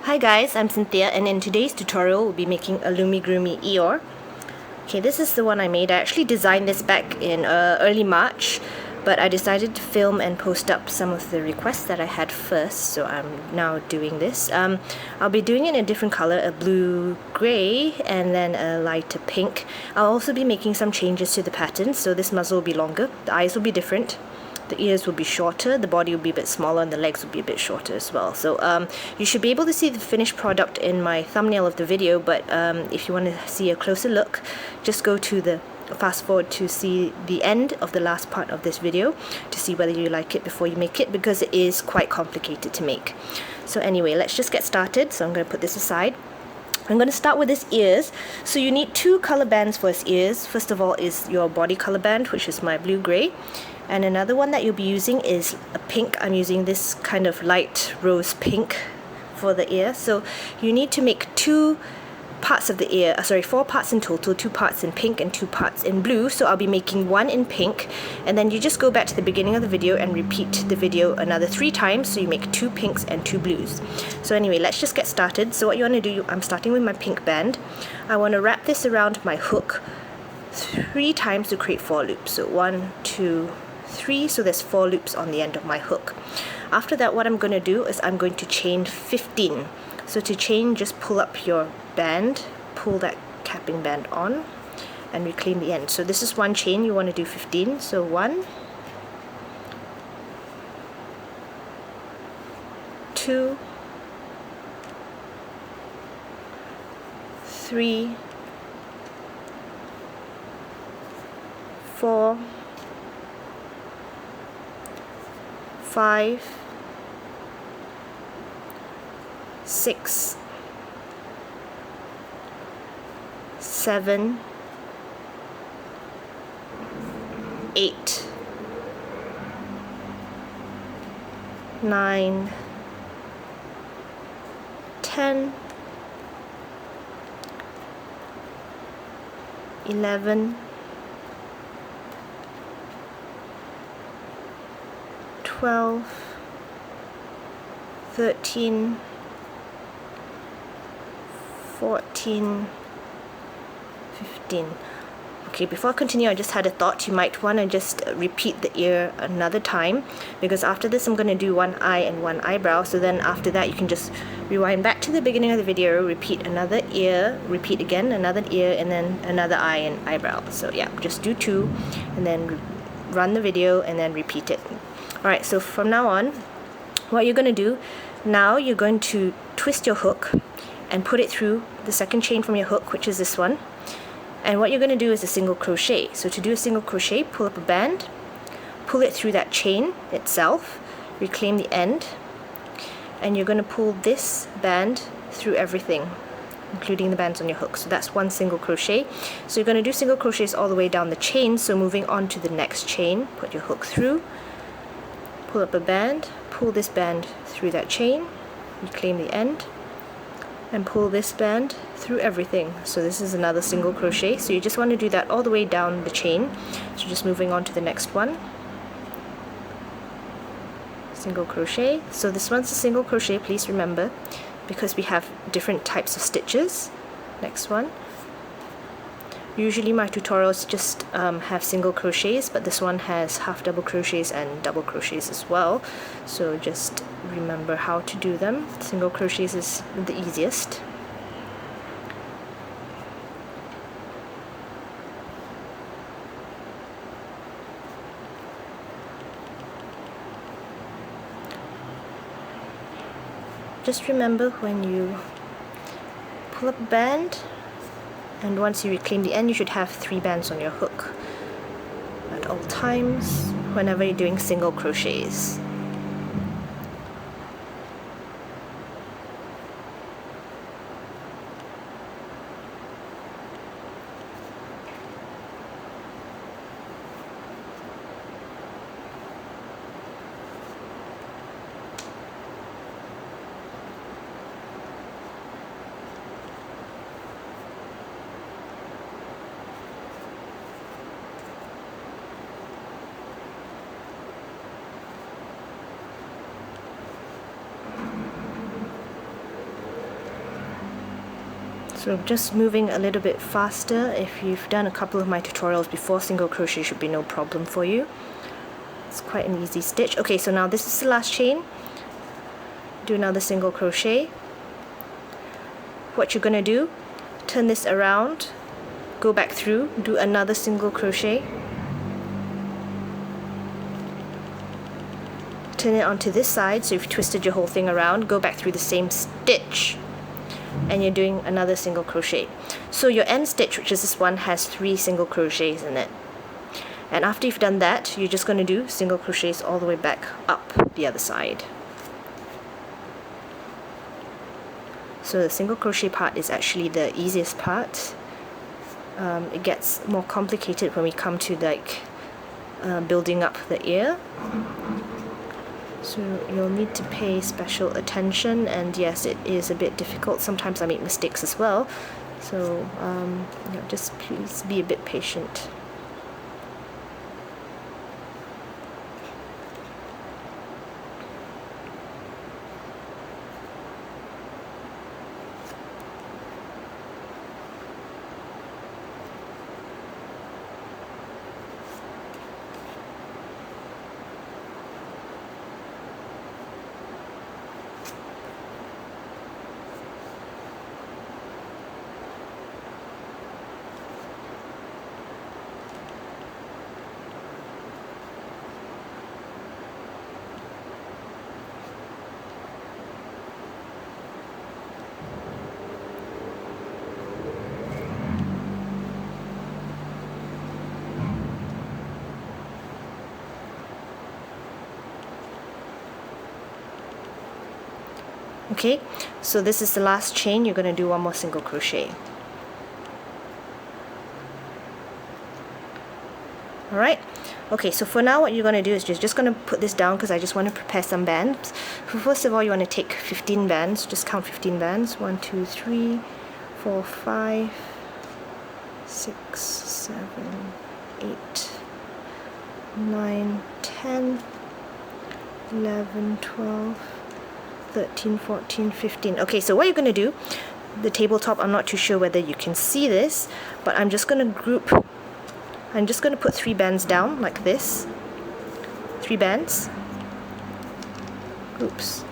Hi guys, I'm Cynthia, and in today's tutorial we'll be making a Loomigurumi Eeyore. Okay, this is the one I made. I actually designed this back in early March, but I decided to film and post up some of the requests that I had first, so I'm now doing this. I'll be doing it in a different color, a blue-grey, and then a lighter pink. I'll also be making some changes to the pattern, so this muzzle will be longer, the eyes will be different. The ears will be shorter, the body will be a bit smaller, and the legs will be a bit shorter as well. So you should be able to see the finished product in my thumbnail of the video, but if you want to see a closer look, just go to the fast forward to see the end of the last part of this video to see whether you like it before you make it, because it is quite complicated to make. So anyway, let's just get started. So I'm going to put this aside. I'm going to start with his ears. So you need two color bands for his ears. First of all is your body color band, which is my blue-gray. And another one that you'll be using is a pink. I'm using this kind of light rose pink for the ear. So you need to make two parts of the ear, four parts in total, 2 parts in pink and 2 parts in blue. So I'll be making one in pink, and then you just go back to the beginning of the video and repeat the video another 3 times, so you make 2 pinks and 2 blues. So anyway, let's just get started. So what you want to do, I'm starting with my pink band. I want to wrap this around my hook 3 times to create 4 loops. So 1, 2, 3, so there's 4 loops on the end of my hook. After that, what I'm going to do is I'm going to chain 15. So to chain, just pull up your band, pull that capping band on, and reclaim the end. So this is one chain, you want to do 15. So 1, 2, 3, 4, 5, 6, 7, 8, 9, 10, 11, 12, 13, 14, 15. Okay, before I continue, I just had a thought. You might want to just repeat the ear another time, because after this I'm going to do one eye and one eyebrow. So then after that you can just rewind back to the beginning of the video, repeat another ear, repeat again another ear, and then another eye and eyebrow. So yeah, just do 2 and then run the video and then repeat it. Alright, so from now on, what you're going to do, now you're going to twist your hook and put it through the second chain from your hook, which is this one. And what you're going to do is a single crochet. So to do a single crochet, pull up a band, pull it through that chain itself, reclaim the end, and you're going to pull this band through everything, including the bands on your hook. So that's one single crochet. So you're going to do single crochets all the way down the chain. So moving on to the next chain, put your hook through, pull up a band, pull this band through that chain, reclaim the end, and pull this band through everything. So this is another single crochet. So you just want to do that all the way down the chain. So just moving on to the next one, single crochet. So this one's a single crochet, please remember, because we have different types of stitches. Next one. Usually my tutorials just have single crochets, but this one has half double crochets and double crochets as well. So just remember how to do them. Single crochets is the easiest. Just remember, when you pull up a band, and once you reclaim the end, you should have 3 bands on your hook at all times whenever you're doing single crochets. So just moving a little bit faster. If you've done a couple of my tutorials before, single crochet should be no problem for you. It's quite an easy stitch. Okay, so now this is the last chain. Do another single crochet. What you're going to do, turn this around, go back through, do another single crochet, turn it onto this side, so you've twisted your whole thing around, go back through the same stitch, and you're doing another single crochet. So your end stitch, which is this one, has 3 single crochets in it. And after you've done that, you're just going to do single crochets all the way back up the other side. So the single crochet part is actually the easiest part. It gets more complicated when we come to like building up the ear. So you'll need to pay special attention, and yes, it is a bit difficult. Sometimes I make mistakes as well. So just please be a bit patient. Okay, so this is the last chain. You're going to do one more single crochet. Alright, okay, so for now what you're going to do is just going to put this down because I just want to prepare some bands. First of all, you want to take 15 bands, just count 15 bands. 1, 2, 3, 4, 5, 6, 7, 8, 9, 10, 11, 12, 13, 14, 15. Okay, so what you're going to do, the tabletop, I'm not too sure whether you can see this, but I'm just going to put 3 bands down like this. 3 bands. Oops.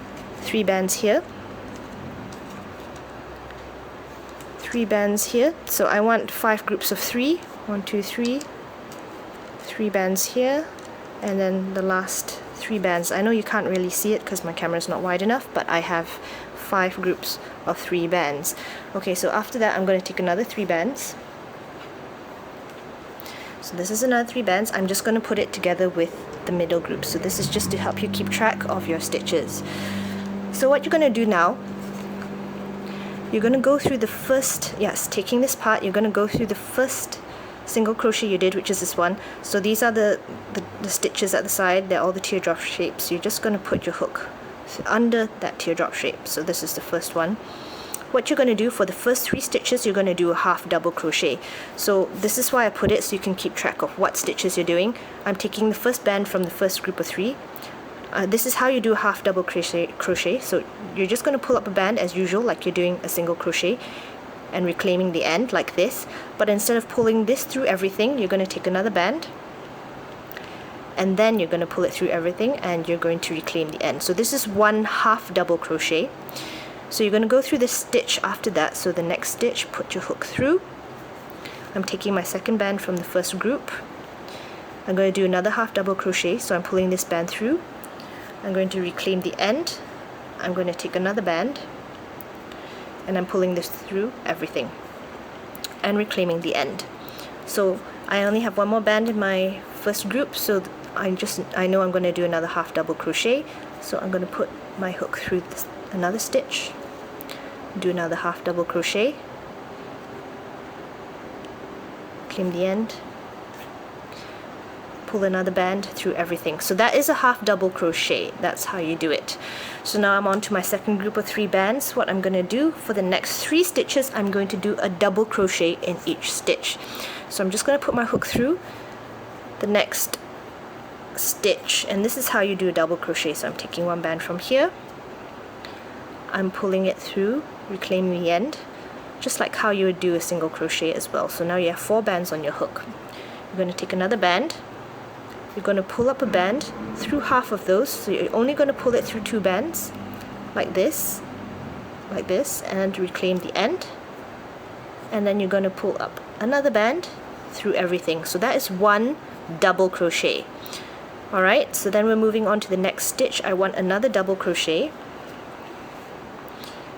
3 bands here. 3 bands here. So I want 5 groups of 3. 1, 2, 3. 3 bands here. And then the last 3 bands. I know you can't really see it because my camera is not wide enough, but I have 5 groups of 3 bands. Okay, so after that I'm going to take another 3 bands. So this is another 3 bands. I'm just going to put it together with the middle group. So this is just to help you keep track of your stitches. So what you're going to do now, you're going to go through the first, yes, taking this part, you're going to go through the first single crochet you did, which is this one. So these are the stitches at the side. They're all the teardrop shapes. You're just going to put your hook under that teardrop shape. So this is the first one. What you're going to do for the first 3 stitches, you're going to do a half double crochet. So this is why I put it, so you can keep track of what stitches you're doing. I'm taking the first band from the first group of 3. This is how you do a half double crochet. So you're just going to pull up a band as usual, like you're doing a single crochet, and reclaiming the end like this. But instead of pulling this through everything, you're going to take another band, and then you're going to pull it through everything, and you're going to reclaim the end. So this is one half double crochet. So you're going to go through this stitch after that. So the next stitch, put your hook through. I'm taking my second band from the first group. I'm going to do another half double crochet, so I'm pulling this band through. I'm going to reclaim the end. I'm going to take another band, and I'm pulling this through everything and reclaiming the end. So I only have one more band in my first group, so I know I'm going to do another half double crochet. So I'm going to put my hook through another stitch, do another half double crochet, reclaim the end, pull another band through everything. So that is a half double crochet. That's how you do it. So now I'm on to my second group of 3 bands. What I'm going to do for the next 3 stitches, I'm going to do a double crochet in each stitch. So I'm just going to put my hook through the next stitch, and this is how you do a double crochet. So I'm taking one band from here, I'm pulling it through, reclaiming the end, just like how you would do a single crochet as well. So now you have 4 bands on your hook. You're going to take another band. You're going to pull up a band through half of those, so you're only going to pull it through 2 bands, like this, and reclaim the end. And then you're going to pull up another band through everything. So that is 1 double crochet. Alright, so then we're moving on to the next stitch. I want another double crochet.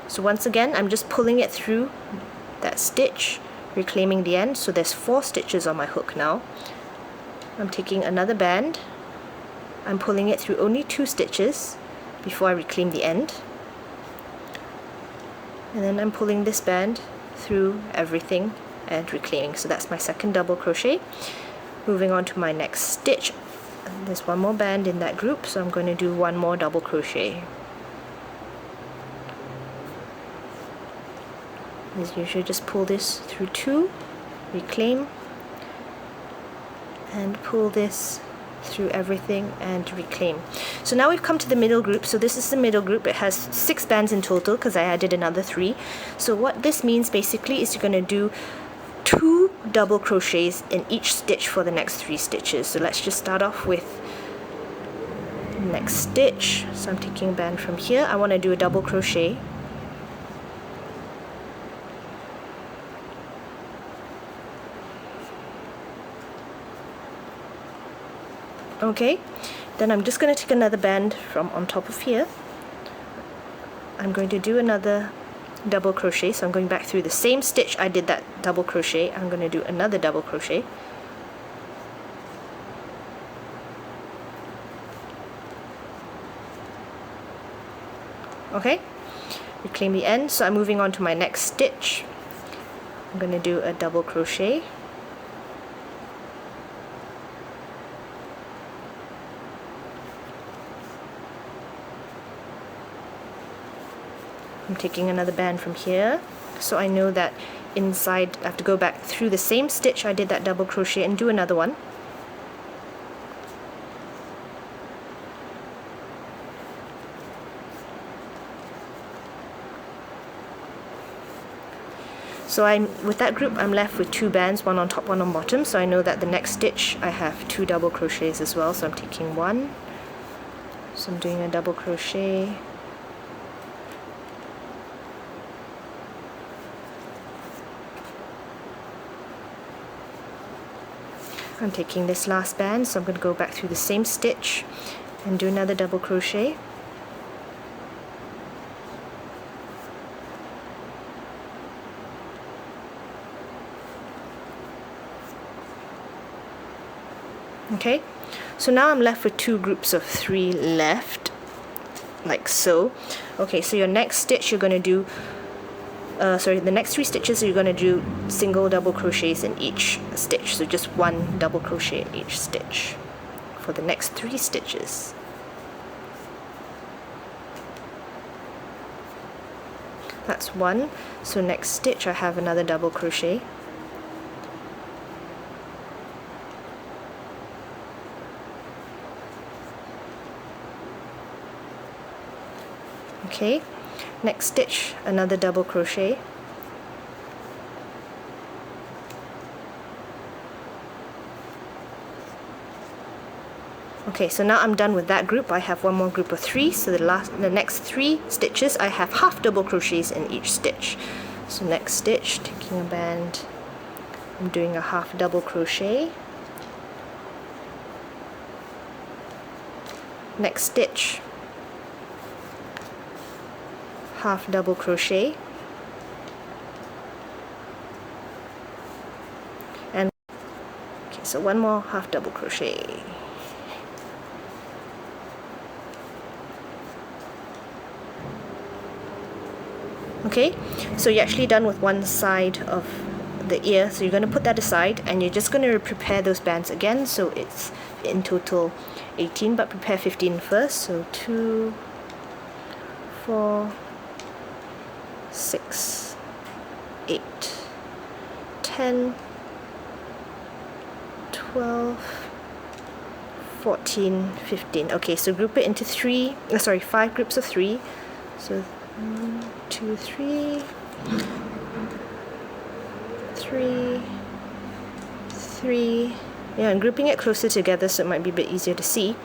So once again, I'm just pulling it through that stitch, reclaiming the end. So there's 4 stitches on my hook now. I'm taking another band. I'm pulling it through only 2 stitches before I reclaim the end. And then I'm pulling this band through everything and reclaiming. So that's my second double crochet. Moving on to my next stitch. There's 1 more band in that group, so I'm going to do 1 more double crochet. As usual, just pull this through 2, reclaim, and pull this through everything and reclaim. So now we've come to the middle group. So this is the middle group. It has 6 bands in total because I added another 3. So what this means basically is you're going to do 2 double crochets in each stitch for the next 3 stitches. So let's just start off with next stitch. So I'm taking a band from here. I want to do a double crochet. Okay, then I'm just going to take another band from on top of here. I'm going to do another double crochet, so I'm going back through the same stitch I did that double crochet. I'm going to do another double crochet. Okay, reclaim the end. So I'm moving on to my next stitch. I'm going to do a double crochet. I'm taking another band from here, so I know that inside I have to go back through the same stitch I did that double crochet and do another one. So with that group I'm left with 2 bands, 1 on top, 1 on bottom, so I know that the next stitch I have 2 double crochets as well, so I'm taking 1. So I'm doing a double crochet. I'm taking this last band, so I'm going to go back through the same stitch and do another double crochet. Okay, so now I'm left with 2 groups of 3 left, like so. Okay, so your next stitch you're going to do the next 3 stitches you're going to do single double crochets in each stitch, so just 1 double crochet in each stitch for the next 3 stitches. That's 1. So next stitch I have another double crochet. Okay, next stitch another double crochet. Okay, so now I'm done with that group. I have 1 more group of 3, so the next 3 stitches I have half double crochets in each stitch. So next stitch, taking a band, I'm doing a half double crochet. Next stitch, half double crochet, and okay, so 1 more half double crochet. Okay, so you're actually done with 1 side of the ear, so you're going to put that aside and you're just going to prepare those bands again, so it's in total 18, but prepare 15 first. So 2, 4, 6, 8, 10, 12, 14, 15. Okay, so group it into 5 groups of 3. So 1, 2, 3. 3, 3. Yeah, I'm grouping it closer together so it might be a bit easier to see.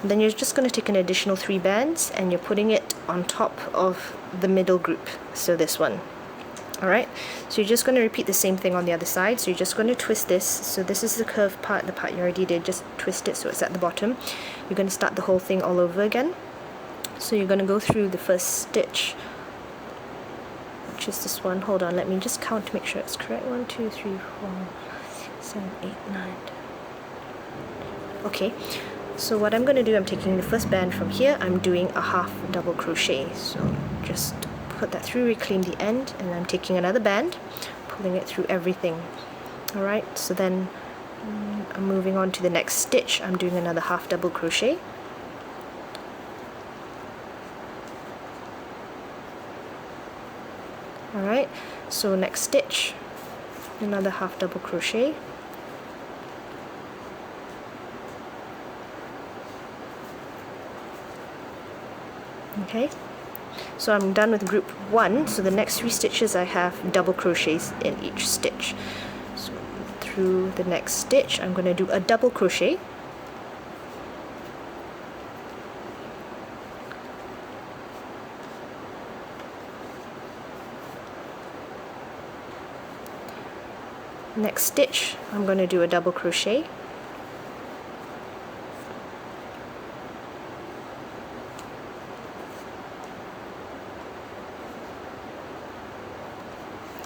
And then you're just going to take an additional 3 bands and you're putting it on top of the middle group, so this one. Alright, so you're just going to repeat the same thing on the other side. So you're just going to twist this. So this is the curved part, the part you already did. Just twist it so it's at the bottom. You're going to start the whole thing all over again. So you're going to go through the first stitch, which is this one. Hold on, let me just count to make sure it's correct. 1, 2, 3, 4, 7, 8, 9. Okay, so what I'm going to do, I'm taking the first band from here. I'm doing a half double crochet. So just put that through, reclaim the end, and I'm taking another band, pulling it through everything. Alright, so then I'm moving on to the next stitch. I'm doing another half double crochet. Alright, so next stitch, another half double crochet. Okay, so I'm done with group 1. So the next 3 stitches I have double crochets in each stitch. So through the next stitch I'm going to do a double crochet. Next stitch I'm going to do a double crochet.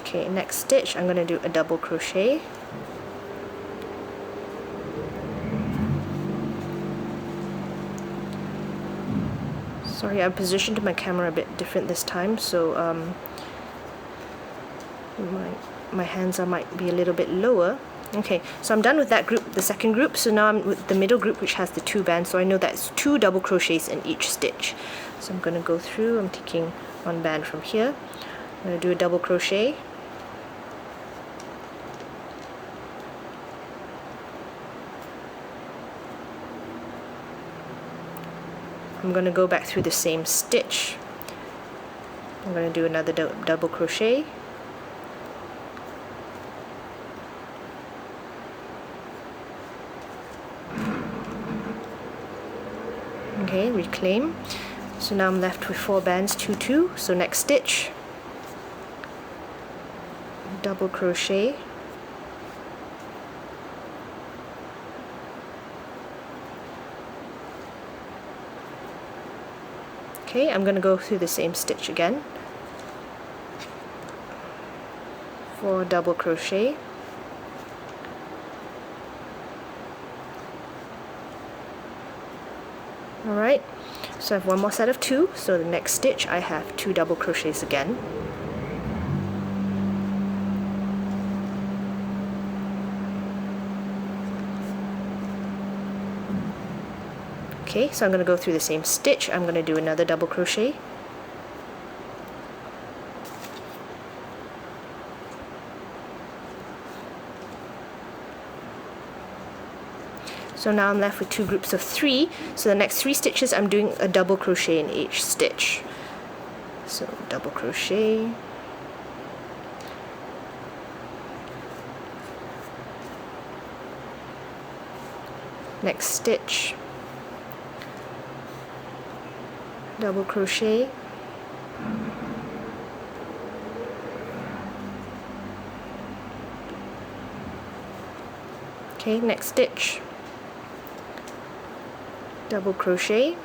Okay, next stitch I'm going to do a double crochet. Sorry, I positioned my camera a bit different this time, so my hands might be a little bit lower. Okay, so I'm done with that group, the second group. So now I'm with the middle group, which has the 2 bands, so I know that's 2 double crochets in each stitch. So I'm going to go through, I'm taking 1 band from here, I'm going to do a double crochet. I'm going to go back through the same stitch. I'm going to do another double crochet. Okay, reclaim. So now I'm left with 4 bands, 2, 2. So next stitch, double crochet. Okay, I'm going to go through the same stitch again. 4 double crochet. Alright, so I have 1 more set of 2, so the next stitch I have 2 double crochets again. Okay, so I'm going to go through the same stitch. I'm going to do another double crochet. So now I'm left with 2 groups of 3. So the next 3 stitches I'm doing a double crochet in each stitch. So double crochet. Next stitch. Double crochet. Okay, next stitch. Double crochet.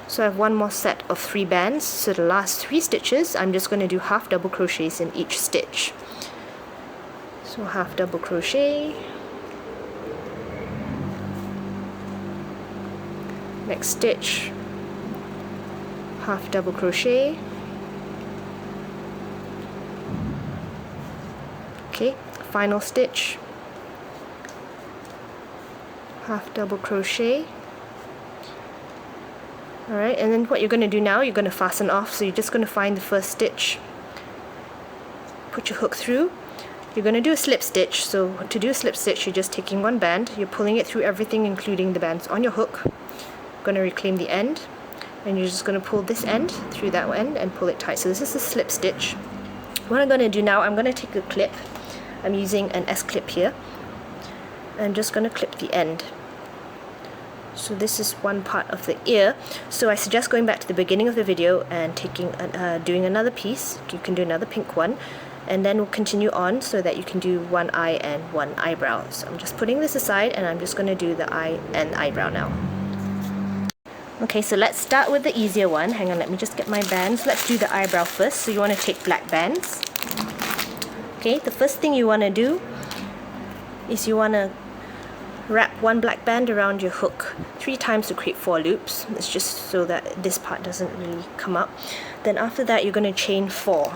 So I have 1 more set of 3 bands. So the last 3 stitches I'm just going to do half double crochets in each stitch. So half double crochet, next stitch, half double crochet. Okay, final stitch, half double crochet. Alright, and then what you're going to do now, you're going to fasten off. So you're just going to find the first stitch, put your hook through. You're going to do a slip stitch. So to do a slip stitch, you're just taking 1 band, you're pulling it through everything including the bands on your hook. going to reclaim the end, and you're just going to pull this end through that end and pull it tight. So this is a slip stitch. What I'm going to do now, I'm going to take a clip. I'm using an S-clip here. I'm just going to clip the end. So this is one part of the ear. So I suggest going back to the beginning of the video and doing another piece. You can do another pink one, and then we'll continue on so that you can do one eye and one eyebrow. So I'm just putting this aside, and I'm just going to do the eye and eyebrow now. Okay, so let's start with the easier one. Hang on, let me just get my bands. Let's do the eyebrow first. So you want to take black bands. Okay, the first thing you want to do is you want to wrap one black band around your hook 3 times to create 4 loops. It's just so that this part doesn't really come up. Then after that, you're going to chain 4.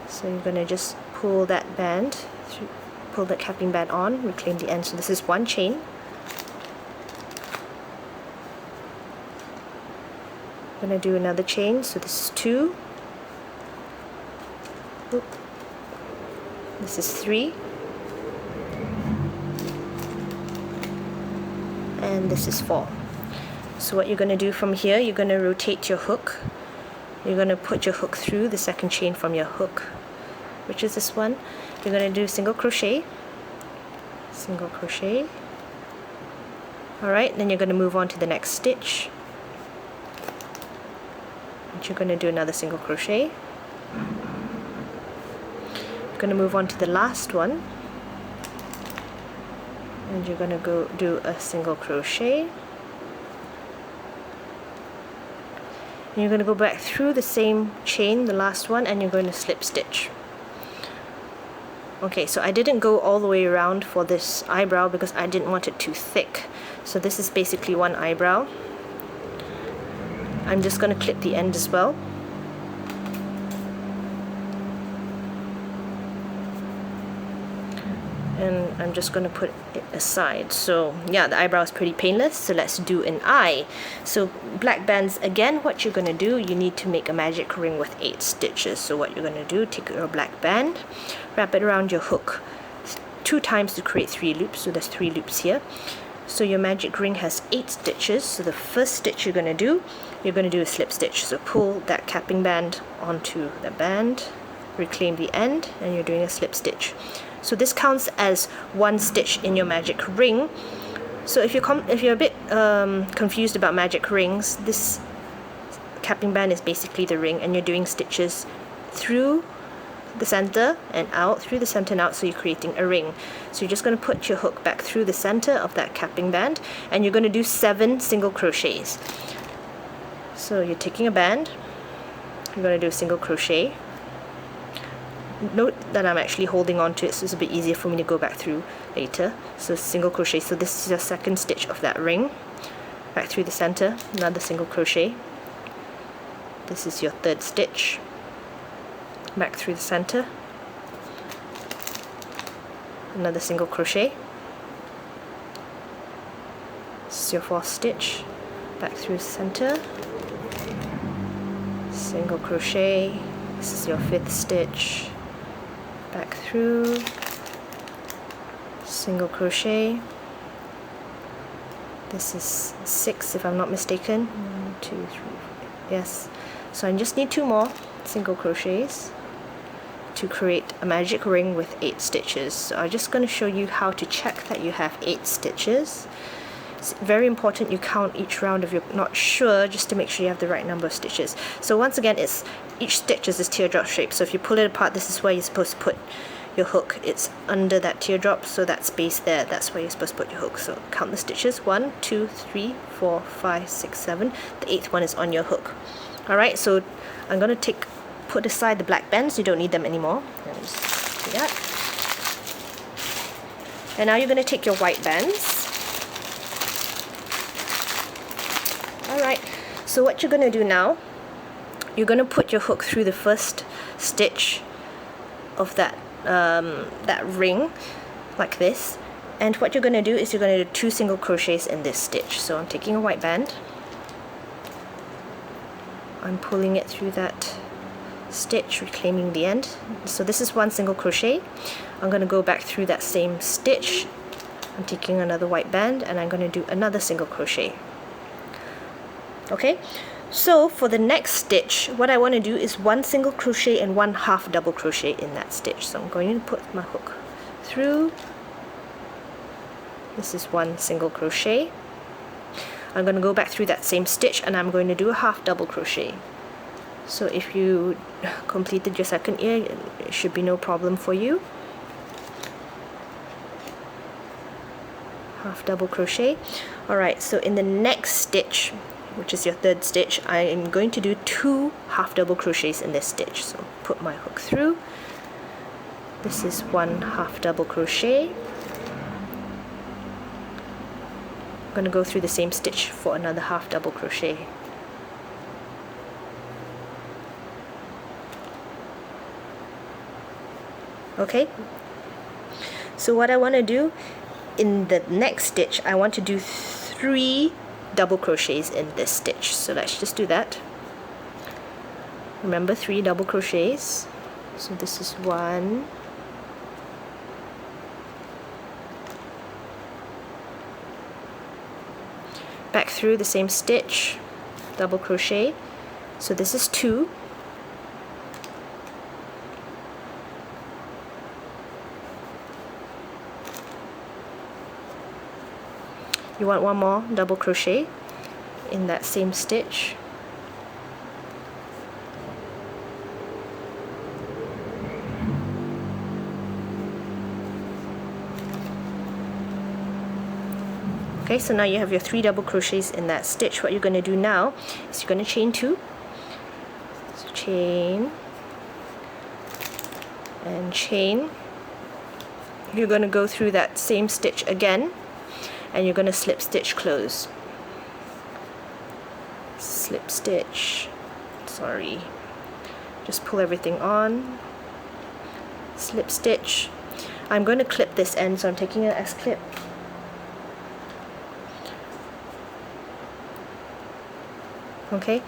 So you're going to just pull that band, pull that capping band on, reclaim the end. So this is 1 chain. I'm going to do another chain, so this is 2. Oop. This is 3. And this is 4. So what you're going to do from here, you're going to rotate your hook. You're going to put your hook through the second chain from your hook, which is this one. You're going to do single crochet, single crochet. Alright, then you're going to move on to the next stitch. And you're going to do another single crochet. You're going to move on to the last one. And you're going to go do a single crochet. And you're going to go back through the same chain, the last one, and you're going to slip stitch. Okay, so I didn't go all the way around for this eyebrow because I didn't want it too thick. So this is basically one eyebrow. I'm just going to clip the end as well. And I'm just going to put it aside. So yeah, the eyebrow is pretty painless, so let's do an eye. So black bands again, what you're going to do, you need to make a magic ring with 8 stitches. So what you're going to do, take your black band, wrap it around your hook 2 times to create 3 loops. So there's 3 loops here. So your magic ring has 8 stitches. So the first stitch you're going to do, you're going to do a slip stitch. So pull that capping band onto the band, reclaim the end, and you're doing a slip stitch. So this counts as 1 stitch in your magic ring. So if you're a bit confused about magic rings, this capping band is basically the ring, and you're doing stitches through the center and out, through the center and out, so you're creating a ring. So you're just going to put your hook back through the center of that capping band, and you're going to do 7 single crochets. So you're taking a band, you're going to do a single crochet. Note that I'm actually holding on to it, so it's a bit easier for me to go back through later. So single crochet, so this is your second stitch of that ring, back through the center, another single crochet. This is your third stitch, back through the center, another single crochet. This is your fourth stitch, back through the center, single crochet. This is your fifth stitch, back through, single crochet. This is 6 if I'm not mistaken. 1, 2, 3, 4. Yes. So I just need 2 more single crochets to create a magic ring with 8 stitches. So I'm just going to show you how to check that you have 8 stitches. It's very important you count each round if you're not sure, just to make sure you have the right number of stitches. So once again, each stitch is this teardrop shape. So if you pull it apart, this is where you're supposed to put your hook. It's under that teardrop, so that space there, that's where you're supposed to put your hook. So count the stitches: 1, 2, 3, 4, 5, 6, 7. The 8th one is on your hook. Alright, so I'm going to put aside the black bands. You don't need them anymore. Let me just do that. And now you're going to take your white bands. Alright, so what you're going to do now, you're going to put your hook through the first stitch of that ring, like this. And what you're going to do is you're going to do 2 single crochets in this stitch. So I'm taking a white band, I'm pulling it through that stitch, reclaiming the end. So this is 1 single crochet. I'm going to go back through that same stitch, I'm taking another white band and I'm going to do another single crochet. Okay, so for the next stitch, what I want to do is one single crochet and one half double crochet in that stitch. So I'm going to put my hook through. This is one single crochet. I'm going to go back through that same stitch and I'm going to do a half double crochet. So if you completed your second ear, it should be no problem for you. Half double crochet. Alright, so in the next stitch, which is your third stitch, I am going to do 2 half double crochets in this stitch. So put my hook through. This is one half double crochet. I'm going to go through the same stitch for another half double crochet. Okay, so what I want to do in the next stitch, I want to do 3 double crochets in this stitch. So let's just do that. Remember, 3 double crochets. So this is 1, back through the same stitch, double crochet. So this is 2. You want one more double crochet in that same stitch. Okay, so now you have your 3 double crochets in that stitch. What you're going to do now is you're going to chain 2. So chain and chain. You're going to go through that same stitch again, and you're going to slip stitch close. Slip stitch, sorry, just pull everything on, slip stitch. I'm going to clip this end, so I'm taking an S clip. Okay,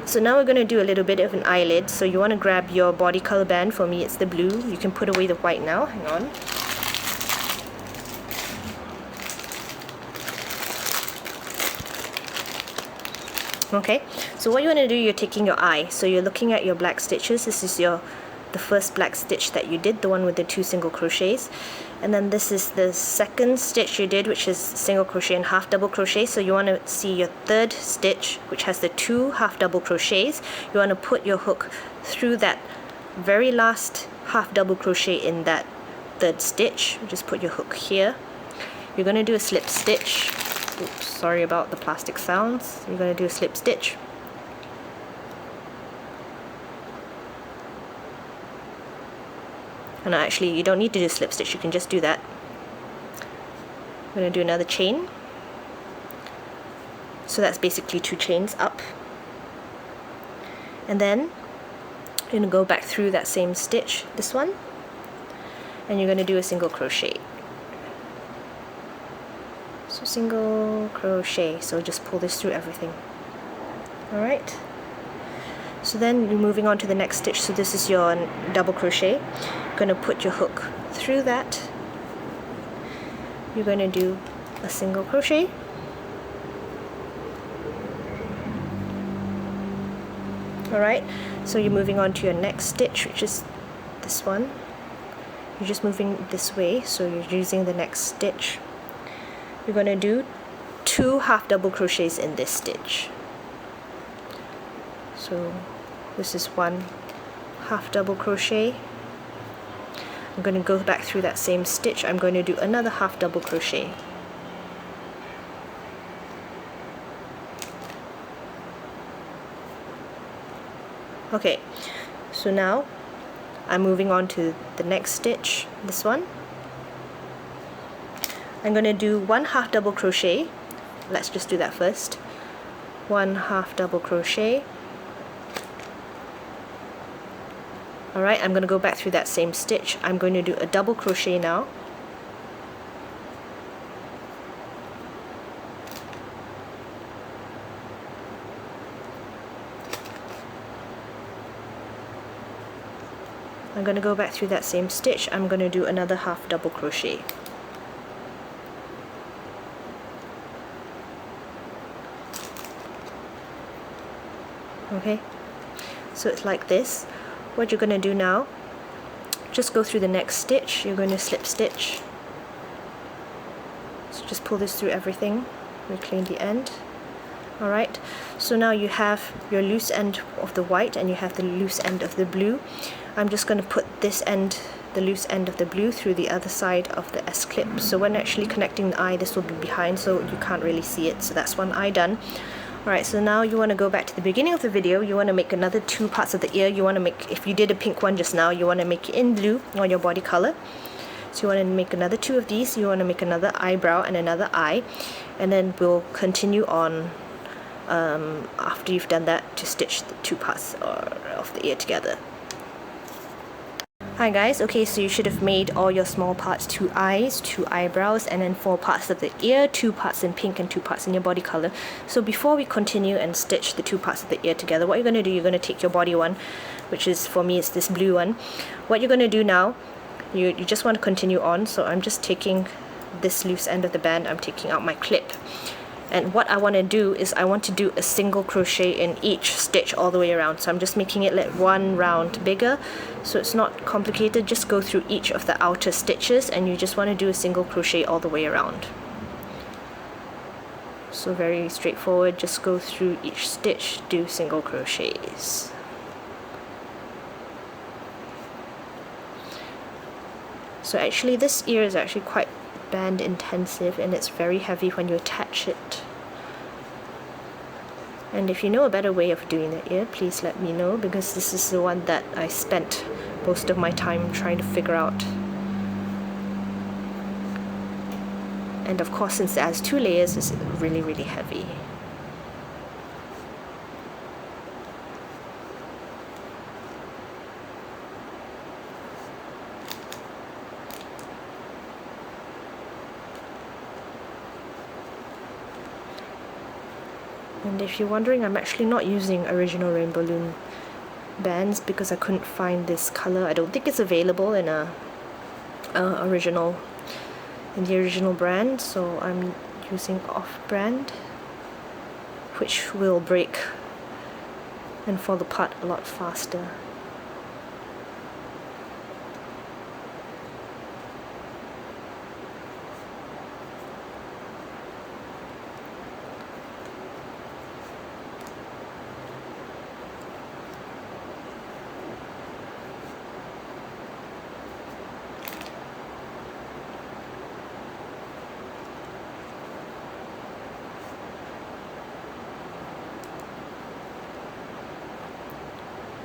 so now we're going to do a little bit of an eyelid. So you want to grab your body color band. For me it's the blue. You can put away the white now, hang on. Okay, so what you want to do, you're taking your eye, so you're looking at your black stitches. This is the first black stitch that you did, the one with the 2 single crochets, and then this is the second stitch you did, which is single crochet and half double crochet. So you want to see your third stitch, which has the 2 half double crochets. You want to put your hook through that very last half double crochet in that third stitch. Just put your hook here. You're going to do a slip stitch. Oops, sorry about the plastic sounds. You're going to do a slip stitch. And actually, you don't need to do a slip stitch, you can just do that. I'm going to do another chain. So that's basically 2 chains up. And then you're going to go back through that same stitch, this one, and you're going to do a single crochet. So single crochet, so just pull this through everything. Alright, so then you're moving on to the next stitch. So this is your double crochet. You're going to put your hook through that. You're going to do a single crochet. Alright, so you're moving on to your next stitch, which is this one. You're just moving this way, so you're using the next stitch. You're going to do 2 half double crochets in this stitch. So this is 1 half double crochet. I'm going to go back through that same stitch. I'm going to do another half double crochet. Okay, so now I'm moving on to the next stitch, this one. I'm going to do 1 half double crochet. Let's just do that first. 1 half double crochet. Alright, I'm going to go back through that same stitch. I'm going to do a double crochet now. I'm going to go back through that same stitch. I'm going to do another half double crochet. Okay, so it's like this. What you're going to do now, just go through the next stitch. You're going to slip stitch. So just pull this through everything, reclaim the end. Alright, so now you have your loose end of the white and you have the loose end of the blue. I'm just going to put this end, the loose end of the blue, through the other side of the S-clip. So when actually connecting the eye, this will be behind, so you can't really see it. So that's one eye done. Alright, so now you want to go back to the beginning of the video. You want to make another 2 parts of the ear. You want to make, if you did a pink one just now, you want to make it in blue on your body color. So you want to make another 2 of these. You want to make another eyebrow and another eye. And then we'll continue on after you've done that to stitch the 2 parts of the ear together. Hi guys, okay, so you should have made all your small parts, 2 eyes, 2 eyebrows, and then 4 parts of the ear, 2 parts in pink and 2 parts in your body color. So before we continue and stitch the 2 parts of the ear together, what you're going to do, you're going to take your body one, which is, for me, it's this blue one. What you're going to do now, you just want to continue on, so I'm just taking this loose end of the band, I'm taking out my clip. And what I want to do is I want to do a single crochet in each stitch all the way around. So I'm just making it like 1 round bigger, so it's not complicated. Just go through each of the outer stitches and you just want to do a single crochet all the way around. So very straightforward, just go through each stitch, do single crochets. So actually this ear is actually quite band intensive and it's very heavy when you attach it. And if you know a better way of doing the ear, please let me know, because this is the one that I spent most of my time trying to figure out. And of course, since it has 2 layers, it's really heavy. And if you're wondering, I'm actually not using original Rainbow Loom bands because I couldn't find this color. I don't think it's available in the original brand, so I'm using off-brand, which will break and fall apart a lot faster.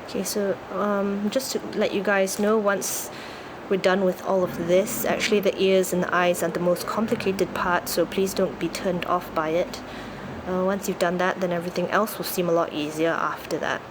Okay, so just to let you guys know, once we're done with all of this, actually the ears and the eyes are the most complicated part, so please don't be turned off by it. Once you've done that, then everything else will seem a lot easier after that.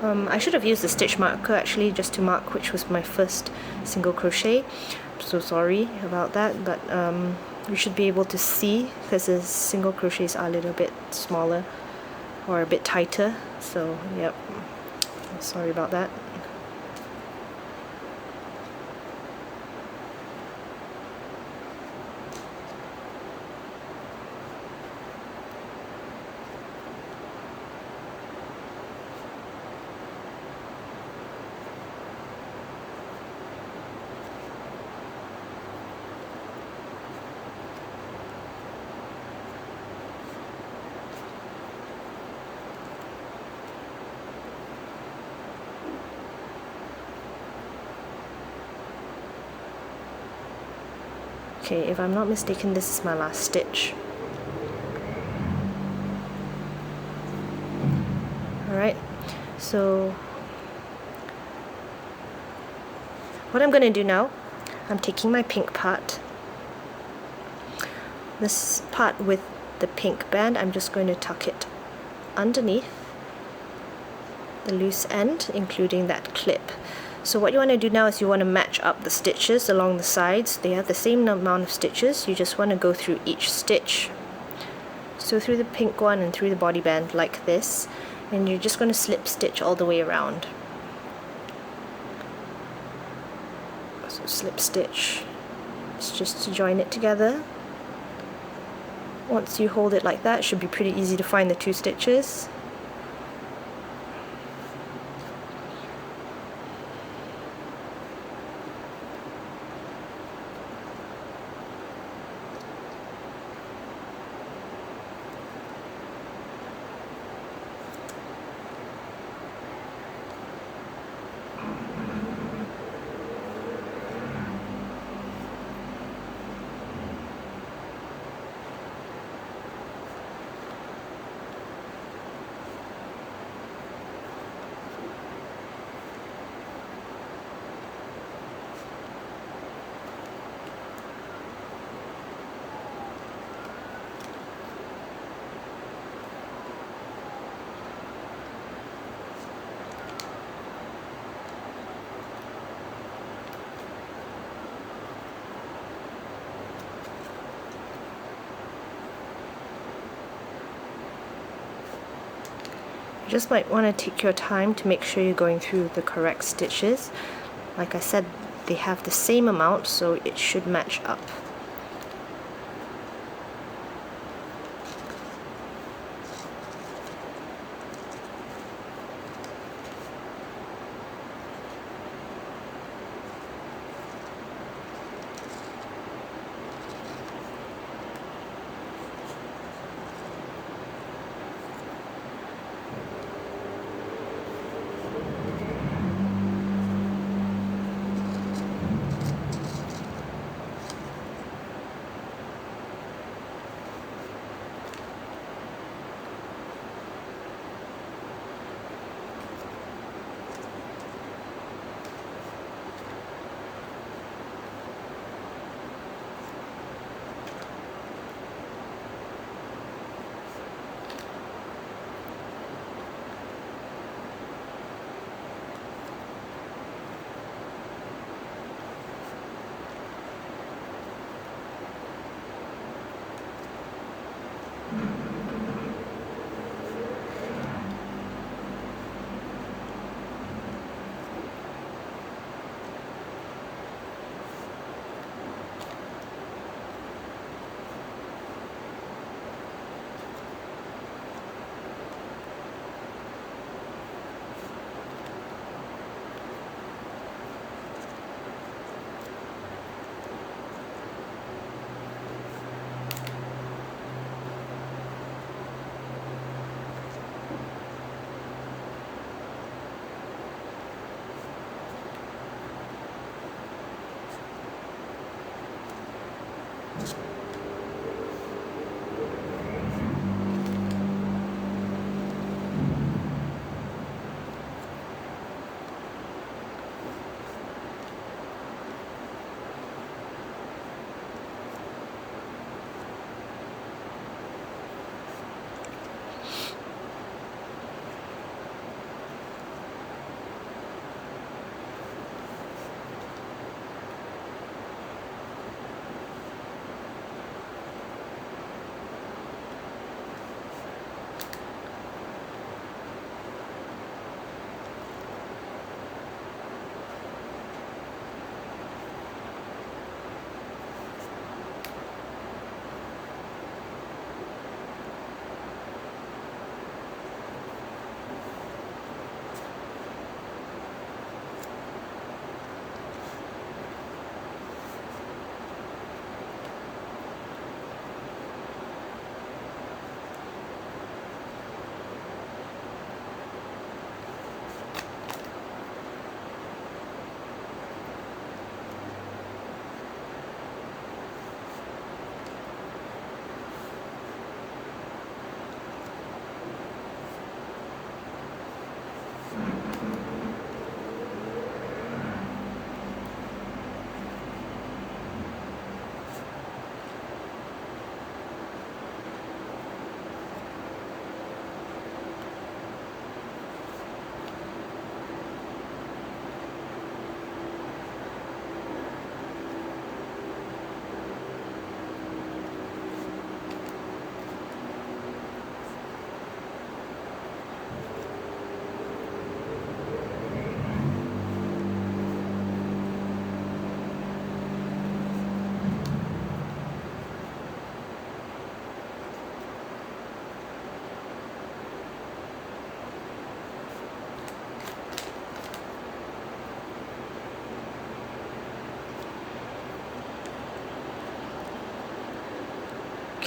I should have used the stitch marker actually, just to mark which was my first single crochet. I'm so sorry about that, but you should be able to see, because the single crochets are a little bit smaller or a bit tighter, so yep, sorry about that. Okay, if I'm not mistaken, this is my last stitch. Alright, so what I'm going to do now, I'm taking my pink part, this part with the pink band, I'm just going to tuck it underneath the loose end, including that clip. So what you want to do now is you want to match up the stitches along the sides. They have the same amount of stitches, you just want to go through each stitch. So through the pink one and through the body band like this, and you're just going to slip stitch all the way around. So slip stitch, it's just to join it together. Once you hold it like that, it should be pretty easy to find the two stitches. You just might want to take your time to make sure you're going through the correct stitches. Like I said, they have the same amount, so it should match up.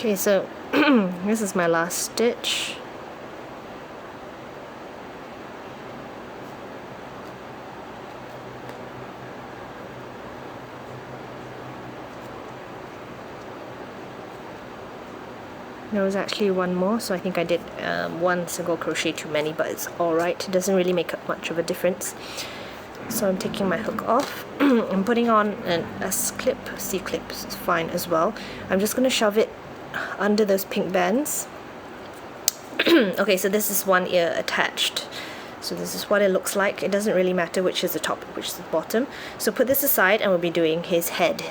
Okay, so this is my last stitch. There was actually one more, so I think I did one single crochet too many, but it's alright. It doesn't really make much of a difference. So I'm taking my hook off. I'm putting on an S-clip, C-clip is fine as well. I'm just going to shove it under those pink bands. Okay, so this is one ear attached. So this is what it looks like. It doesn't really matter which is the top, which is the bottom. So put this aside and we'll be doing his head.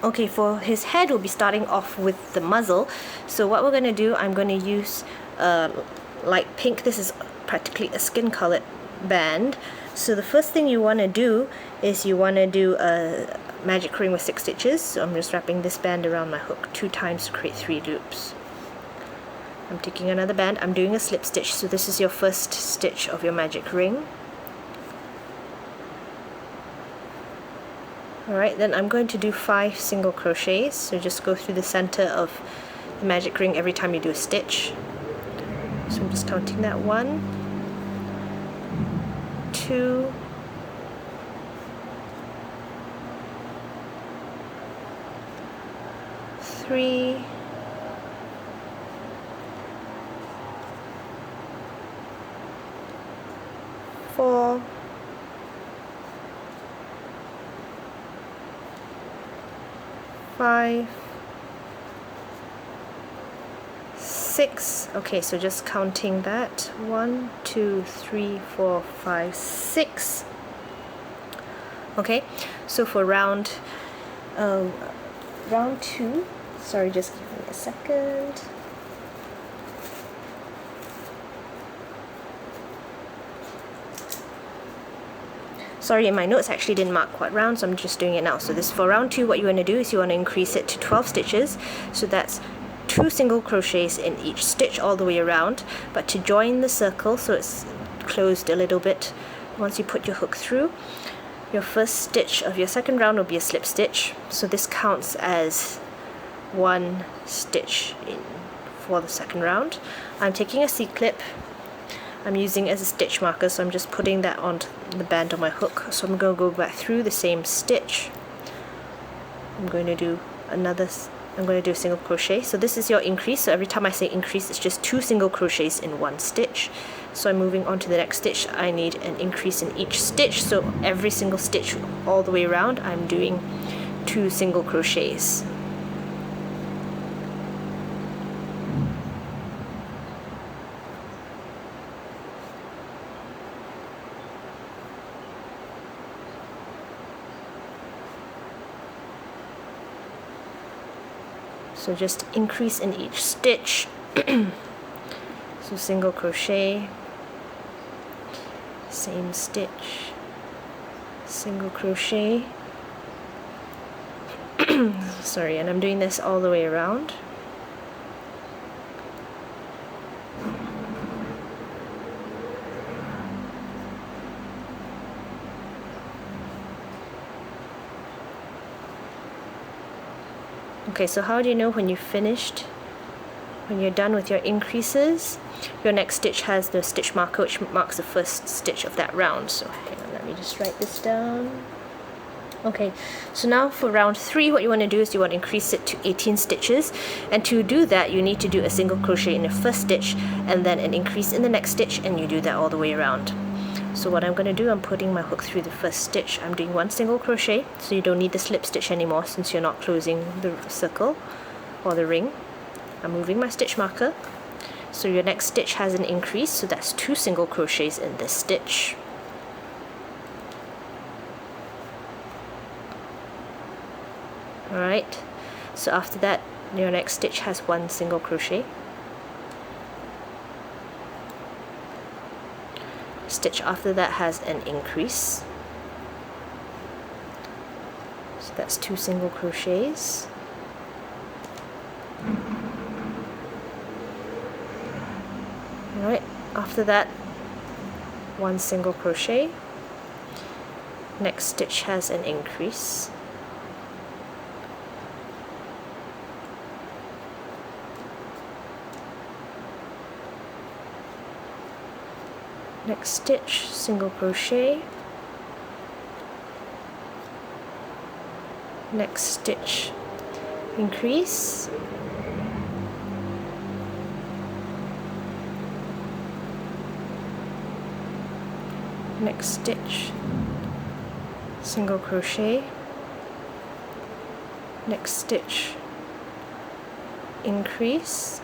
Okay, for his head, we'll be starting off with the muzzle. So what we're going to do, I'm going to use light pink. This is practically a skin colored band. So the first thing you want to do is you want to do a magic ring with 6 stitches. So I'm just wrapping this band around my hook 2 times to create 3 loops. I'm taking another band. I'm doing a slip stitch. So this is your first stitch of your magic ring. Alright, then I'm going to do 5 single crochets, so just go through the center of the magic ring every time you do a stitch. So I'm just counting that 1, 2, 3, 4, 5, 6. Okay, so just counting that 1, 2, 3, 4, 5, 6. Okay, so for round 2, sorry, just give me a second. Sorry, in my notes I actually didn't mark what round, so I'm just doing it now. So this for round 2, what you want to do is you want to increase it to 12 stitches. So that's 2 single crochets in each stitch all the way around. But to join the circle, so it's closed a little bit, once you put your hook through, your first stitch of your second round will be a slip stitch. So this counts as 1 stitch for the second round. I'm taking a C-clip. I'm using it as a stitch marker, so I'm just putting that on the band on my hook. So I'm going to go back through the same stitch. I'm going to do a single crochet. So this is your increase. So every time I say increase, it's just 2 single crochets in 1 stitch. So I'm moving on to the next stitch. I need an increase in each stitch. So every single stitch all the way around, I'm doing 2 single crochets. So just increase in each stitch. So single crochet, same stitch, single crochet. Sorry, and I'm doing this all the way around. Okay, so how do you know when you've finished? When you're done with your increases, your next stitch has the stitch marker which marks the first stitch of that round. So hang on, let me just write this down. Okay, so now for round 3, what you want to do is you want to increase it to 18 stitches, and to do that you need to do a single crochet in the first stitch and then an increase in the next stitch, and you do that all the way around. So what I'm going to do, I'm putting my hook through the first stitch. I'm doing 1 single crochet, so you don't need the slip stitch anymore since you're not closing the circle or the ring. I'm moving my stitch marker. So your next stitch has an increase, so that's 2 single crochets in this stitch. Alright, so after that, your next stitch has 1 single crochet. Stitch after that has an increase, so that's 2 single crochets. Alright, after that 1 single crochet, next stitch has an increase, next stitch, single crochet, next stitch, increase, next stitch, single crochet, next stitch, increase,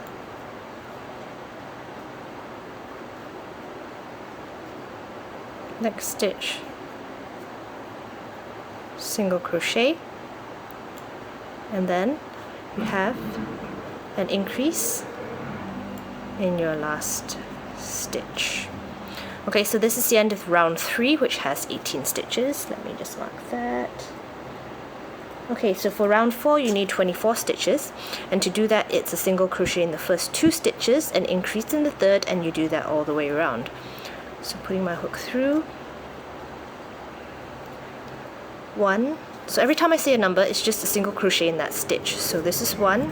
next stitch, single crochet, and then you have an increase in your last stitch. Okay, so this is the end of round 3, which has 18 stitches. Let me just mark that. Okay, so for round 4 you need 24 stitches, and to do that it's a single crochet in the first 2 stitches, an increase in the third, and you do that all the way around. So putting my hook through, 1, so every time I say a number it's just a single crochet in that stitch. So this is 1,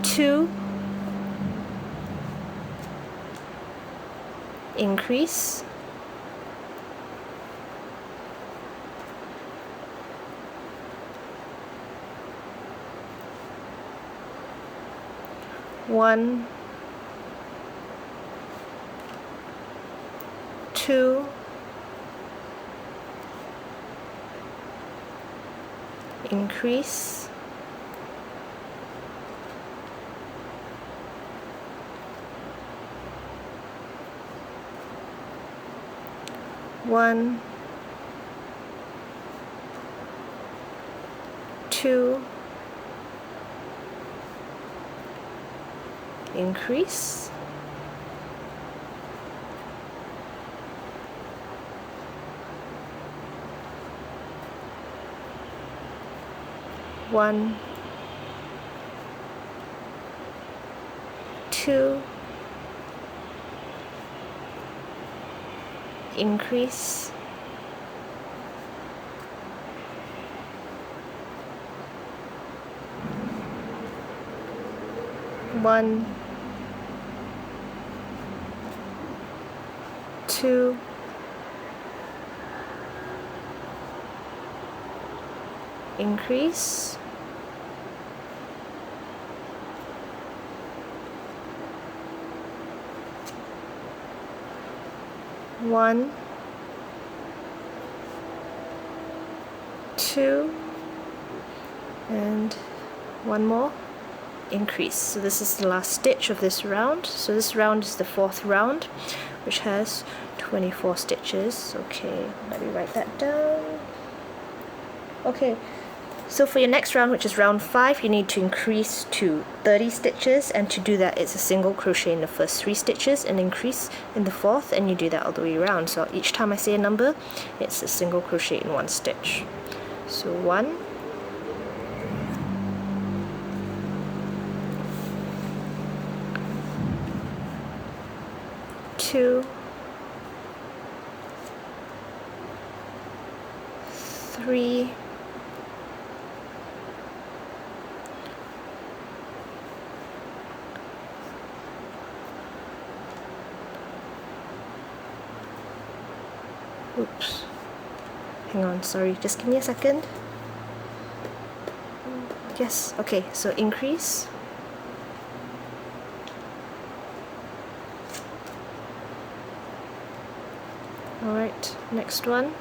2, increase, 1, 2, increase, 1, 2, increase, 1, 2, increase, 1, 2, increase, 1, 2, and one more, increase. So this is the last stitch of this round. So this round is the 4th round, which has 24 stitches. Okay, let me write that down. Okay, so for your next round, which is round 5, you need to increase to 30 stitches, and to do that it's a single crochet in the first 3 stitches, an increase in the 4th, and you do that all the way around. So each time I say a number, it's a single crochet in 1 stitch. So 1, 2, 3, 4, oops, hang on, sorry, just give me a second. Yes, okay, so increase, alright, next one,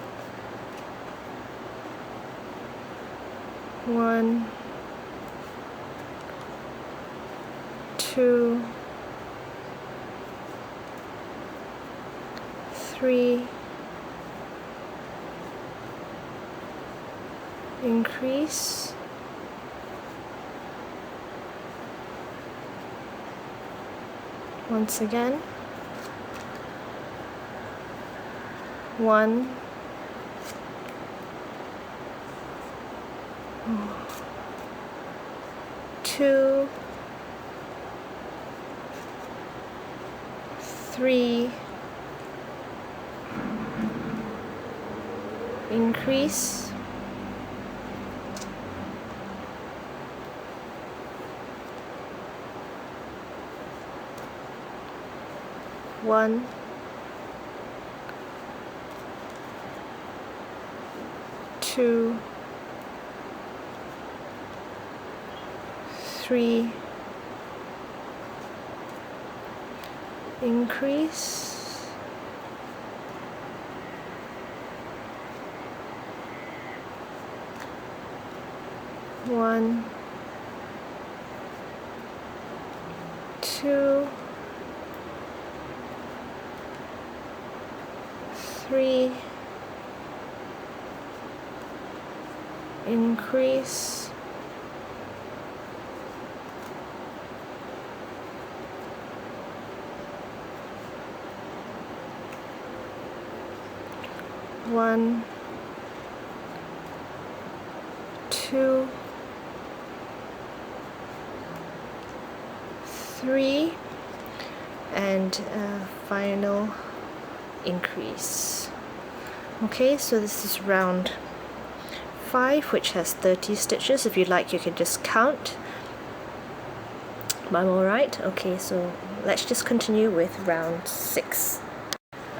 1, 2, 3, increase, 'once again, 1, 2, 3, increase, 1, 2, 3, increase, 1, 2, 3, increase, 1, 2, 3, and final increase. Okay, so this is round 5, which has 30 stitches. If you like, you can just count, but I'm alright. Okay, so let's just continue with round 6.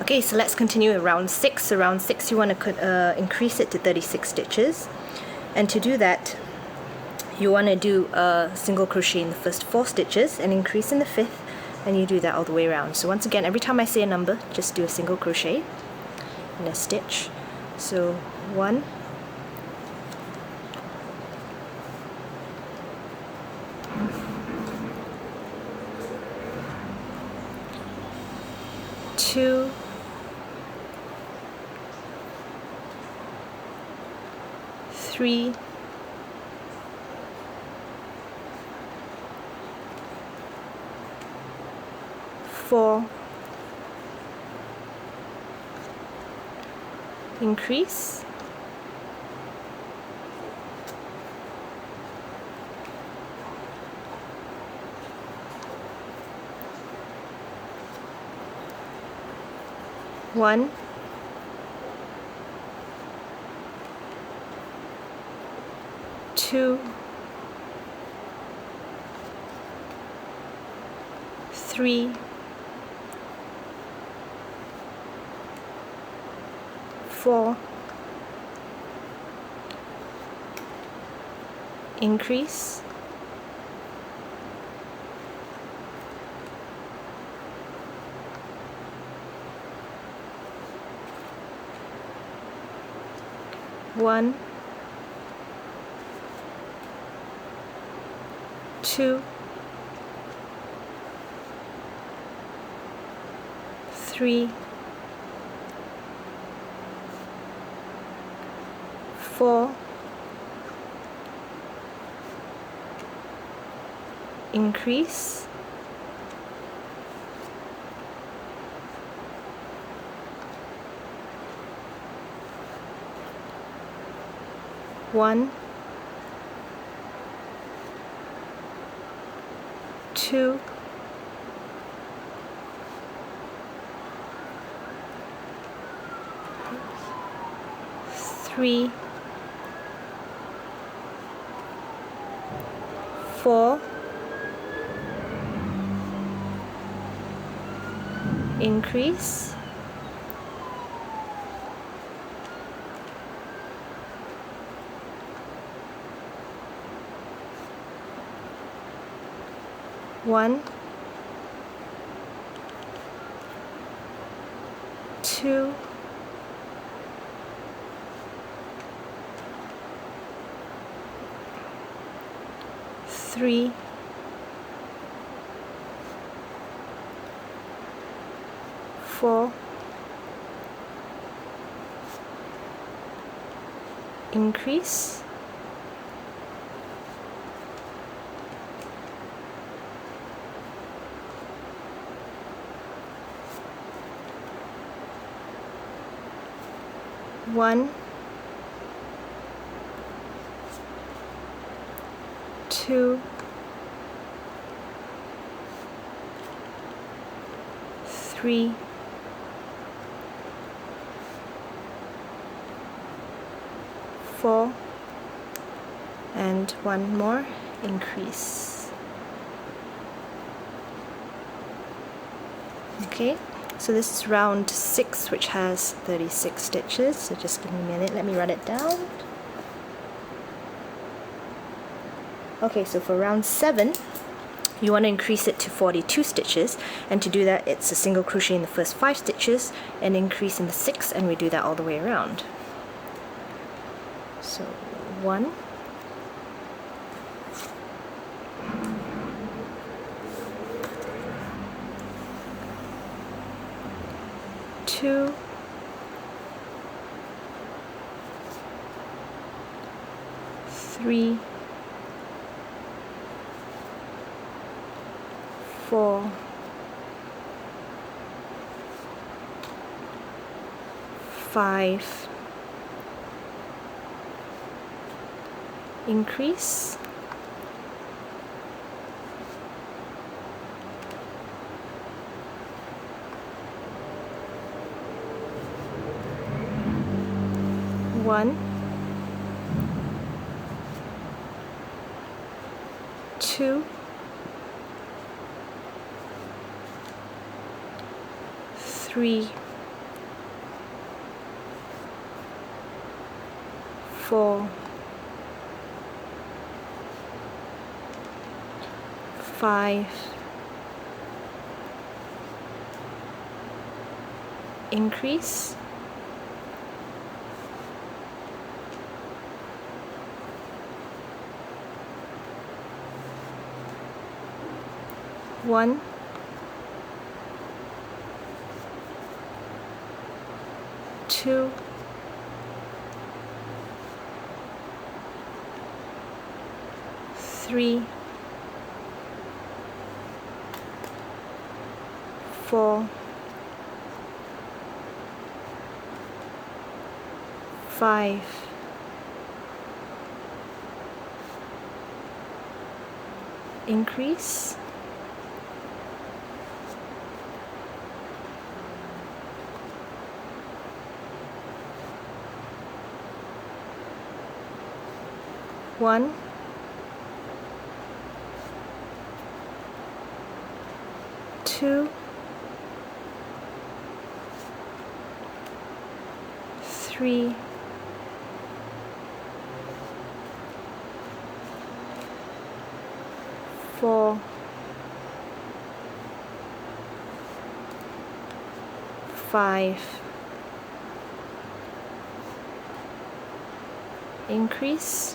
Okay, so let's continue with round 6. So round 6, you want to increase it to 36 stitches, and to do that you want to do a single crochet in the first 4 stitches and increase in the 5th, and you do that all the way around. So once again, every time I say a number, just do a single crochet in a stitch. So 1, 2, 3, 4, increase, 1, 2, 3, 4, increase, 1, 2, 3, 4, increase, 1, 2, 3, 4, increase, 1, 2, 3, 4, increase, 1, 2, 3, 4, and one more increase. Okay. So this is round 6, which has 36 stitches, so just give me a minute, let me run it down. Okay, so for round 7, you want to increase it to 42 stitches, and to do that it's a single crochet in the first 5 stitches, and increase in the 6th, and we do that all the way around. So 1, 2, 3, 4, 5, increase, 1, 2, 3, 4, 5, increase, 1, 2, 3, 4, 5, increase, 1, 2, 3, 4, 5, increase,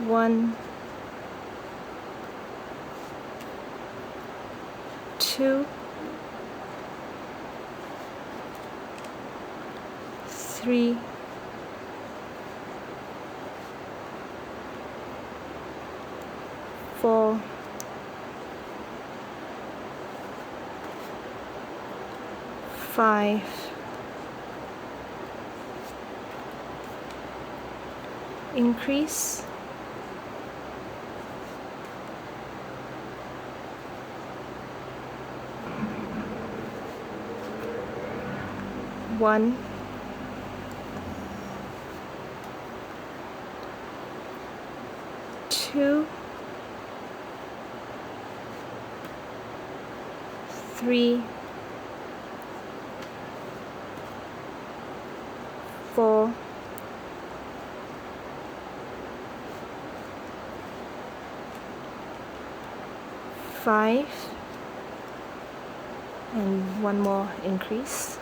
1, 2, 3, 4, 5, increase, 1, 2, 3, 4, 5, and one more increase.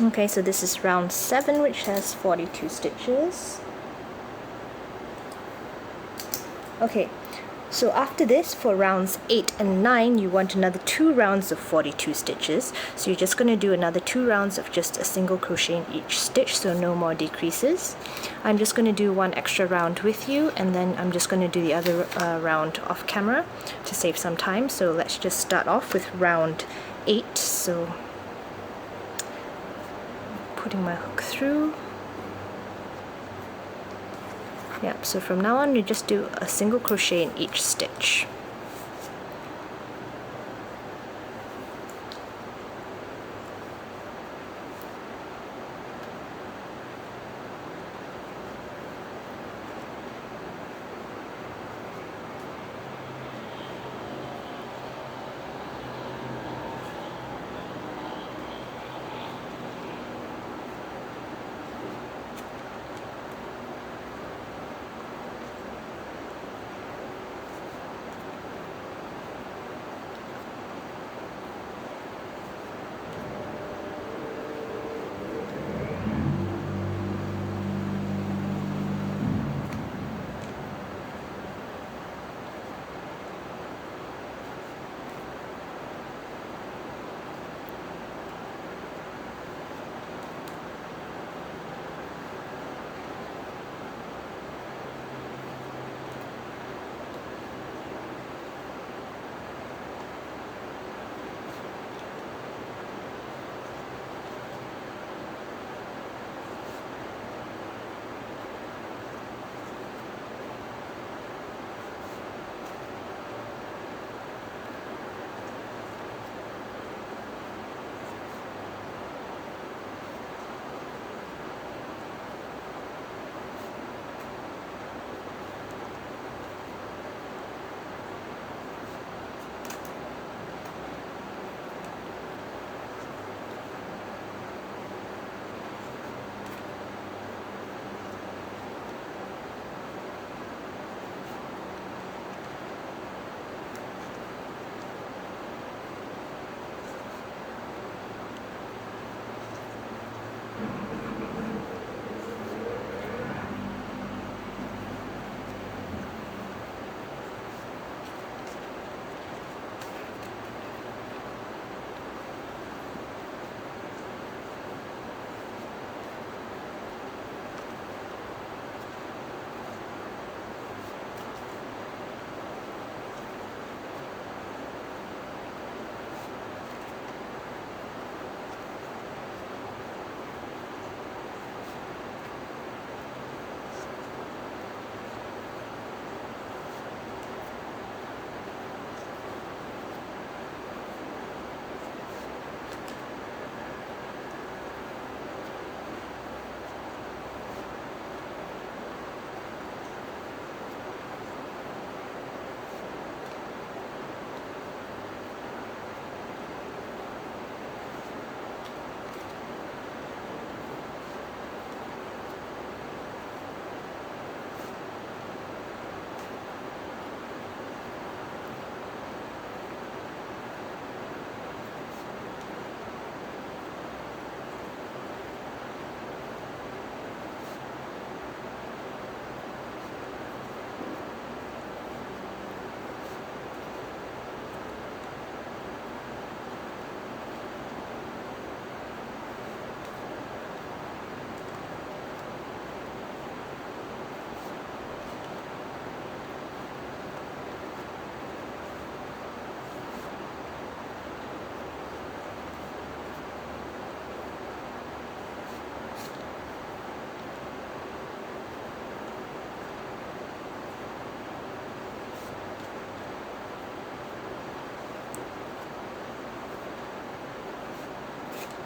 Okay, so this is round 7, which has 42 stitches. Okay, so after this, for rounds 8 and 9, you want another 2 rounds of 42 stitches. So you're just going to do another 2 rounds of just a single crochet in each stitch, so no more decreases. I'm just going to do one extra round with you, and then I'm just going to do the other round off camera to save some time. So let's just start off with round 8. So putting my hook through. Yep, so from now on you just do a single crochet in each stitch.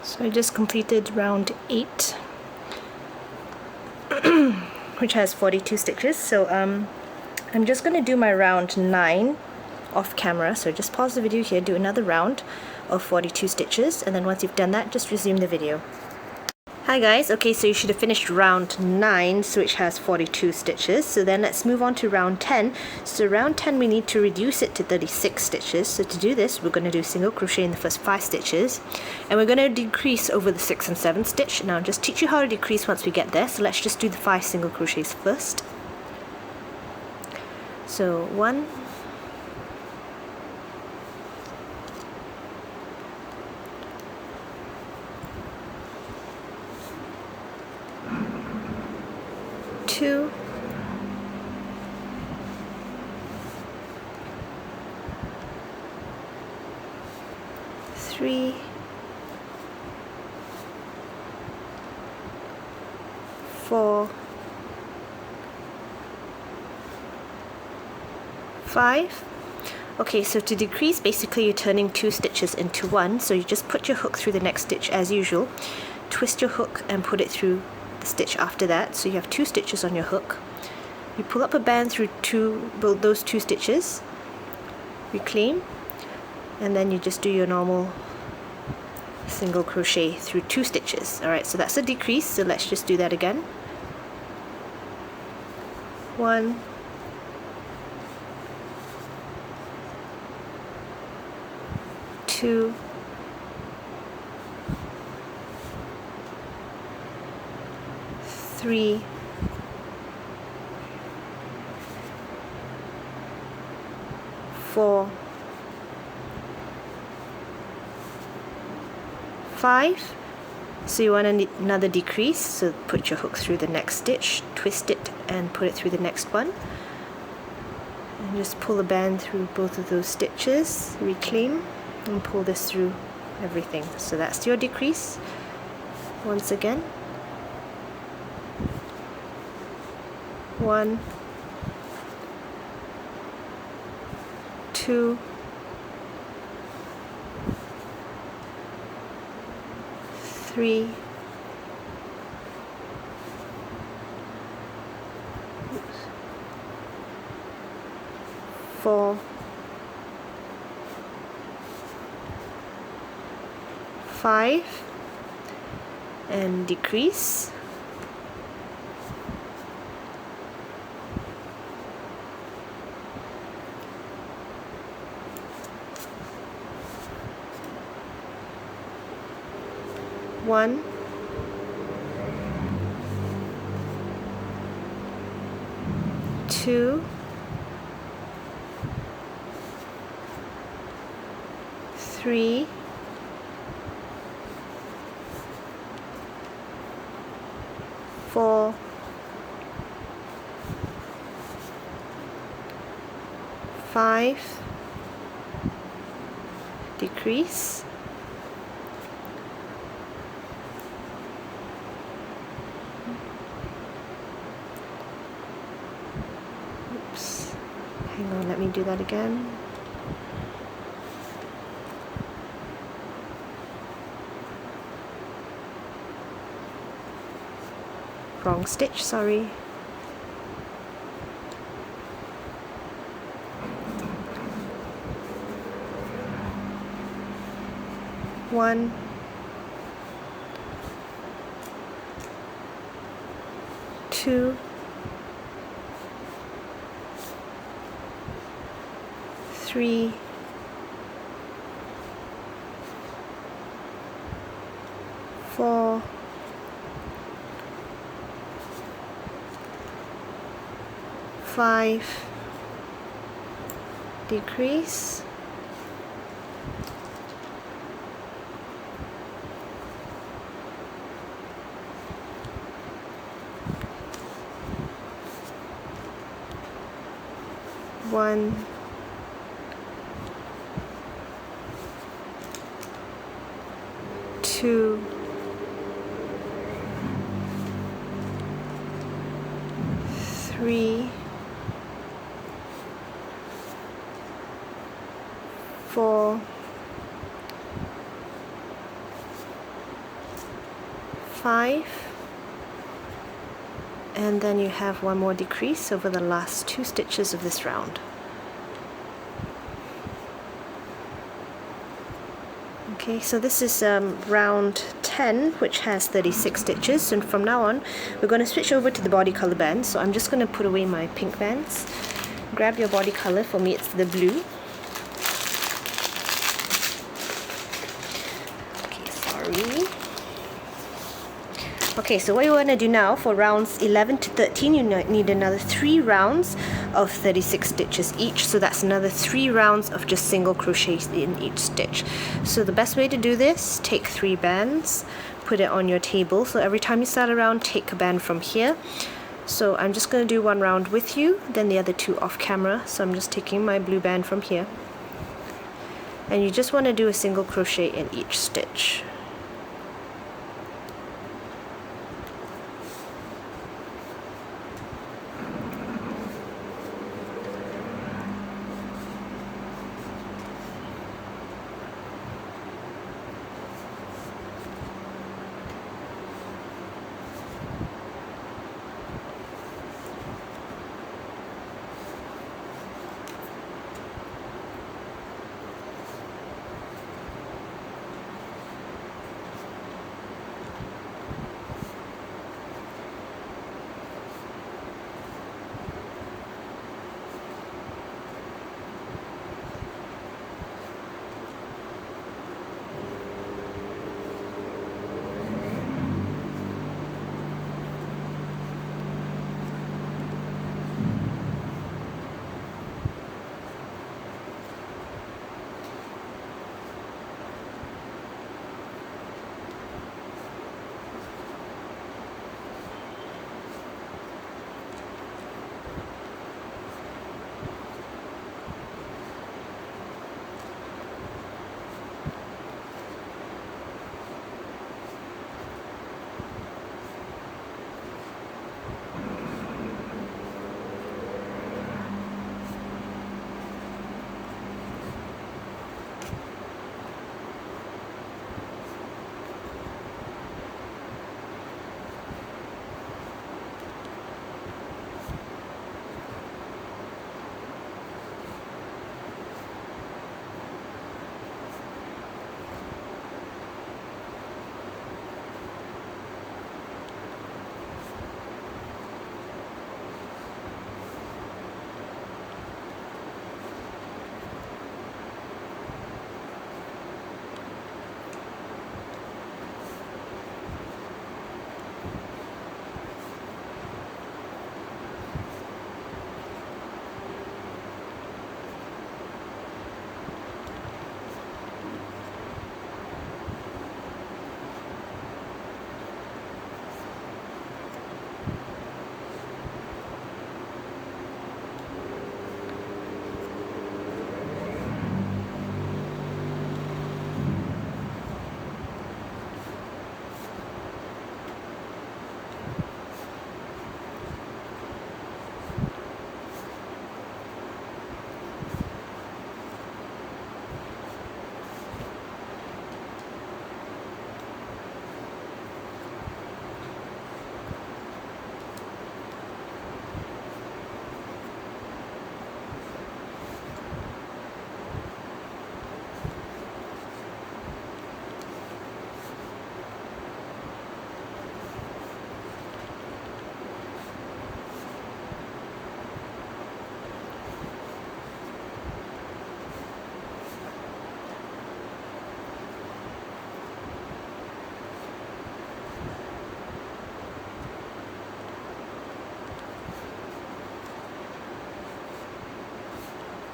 So I just completed round 8, which has 42 stitches. So I'm just going to do my round 9 off camera. So just pause the video here, do another round of 42 stitches, and then once you've done that, just resume the video. Hi guys, okay, so you should have finished round 9, so which has 42 stitches. So then let's move on to round 10. So round 10 we need to reduce it to 36 stitches. So to do this, we're going to do single crochet in the first 5 stitches, and we're going to decrease over the 6th and 7th stitch. Now I'll just teach you how to decrease once we get there. So let's just do the 5 single crochets first. So 1, 2, 3, 4, 5. Okay, so to decrease, basically you're turning 2 stitches into 1. So you just put your hook through the next stitch as usual, twist your hook and put it through the stitch after that. So you have 2 stitches on your hook. You pull up a band through those 2 stitches, reclaim, and then you just do your normal single crochet through 2 stitches. Alright, so that's a decrease, so let's just do that again. 1, 2, 3, 4, 5. So you want another decrease, so put your hook through the next stitch, twist it and put it through the next one, and just pull a band through both of those stitches, reclaim, and pull this through everything. So that's your decrease. Once again, 1, 2, 3, 4, 5, and decrease. 1, 2, 3, 4, 5, decrease. 'Oops. Hang on, let me do that again. Wrong stitch, sorry. One, 2, 3, 4, 5, decrease. 1, 2, 3, 4, 5, and then you have one more decrease over the last 2 stitches of this round. Okay, so this is round 10, which has 36 stitches, and from now on we're going to switch over to the body color bands. So I'm just going to put away my pink bands. Grab your body color. For me it's the blue. Okay, sorry. Okay, so what you want to do now for rounds 11 to 13, you need another 3 rounds of 36 stitches each. So that's another 3 rounds of just single crochets in each stitch. So the best way to do this, take 3 bands, put it on your table. So every time you start a round, take a band from here. So I'm just going to do 1 round with you, then the other 2 off camera. So I'm just taking my blue band from here. And you just want to do a single crochet in each stitch.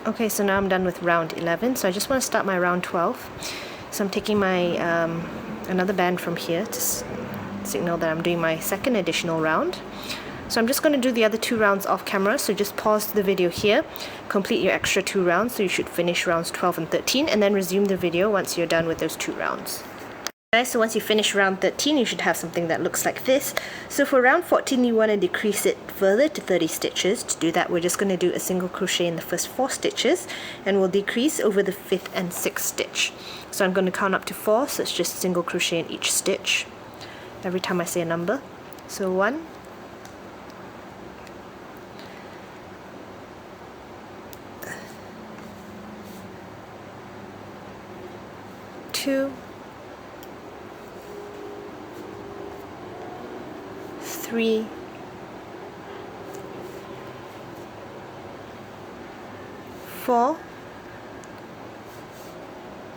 Okay, so now I'm done with round 11, so I just want to start my round 12. So I'm taking my another band from here to signal that I'm doing my second additional round. So I'm just going to do the other 2 rounds off camera, so just pause the video here, complete your extra 2 rounds, so you should finish rounds 12 and 13, and then resume the video once you're done with those 2 rounds. Guys, so once you finish round 13, you should have something that looks like this. So for round 14, you want to decrease it further to 30 stitches. To do that, we're just going to do a single crochet in the first 4 stitches, and we'll decrease over the 5th and 6th stitch. So I'm going to count up to 4, so it's just single crochet in each stitch. every time I say a number. So 1, 2, 3, 4,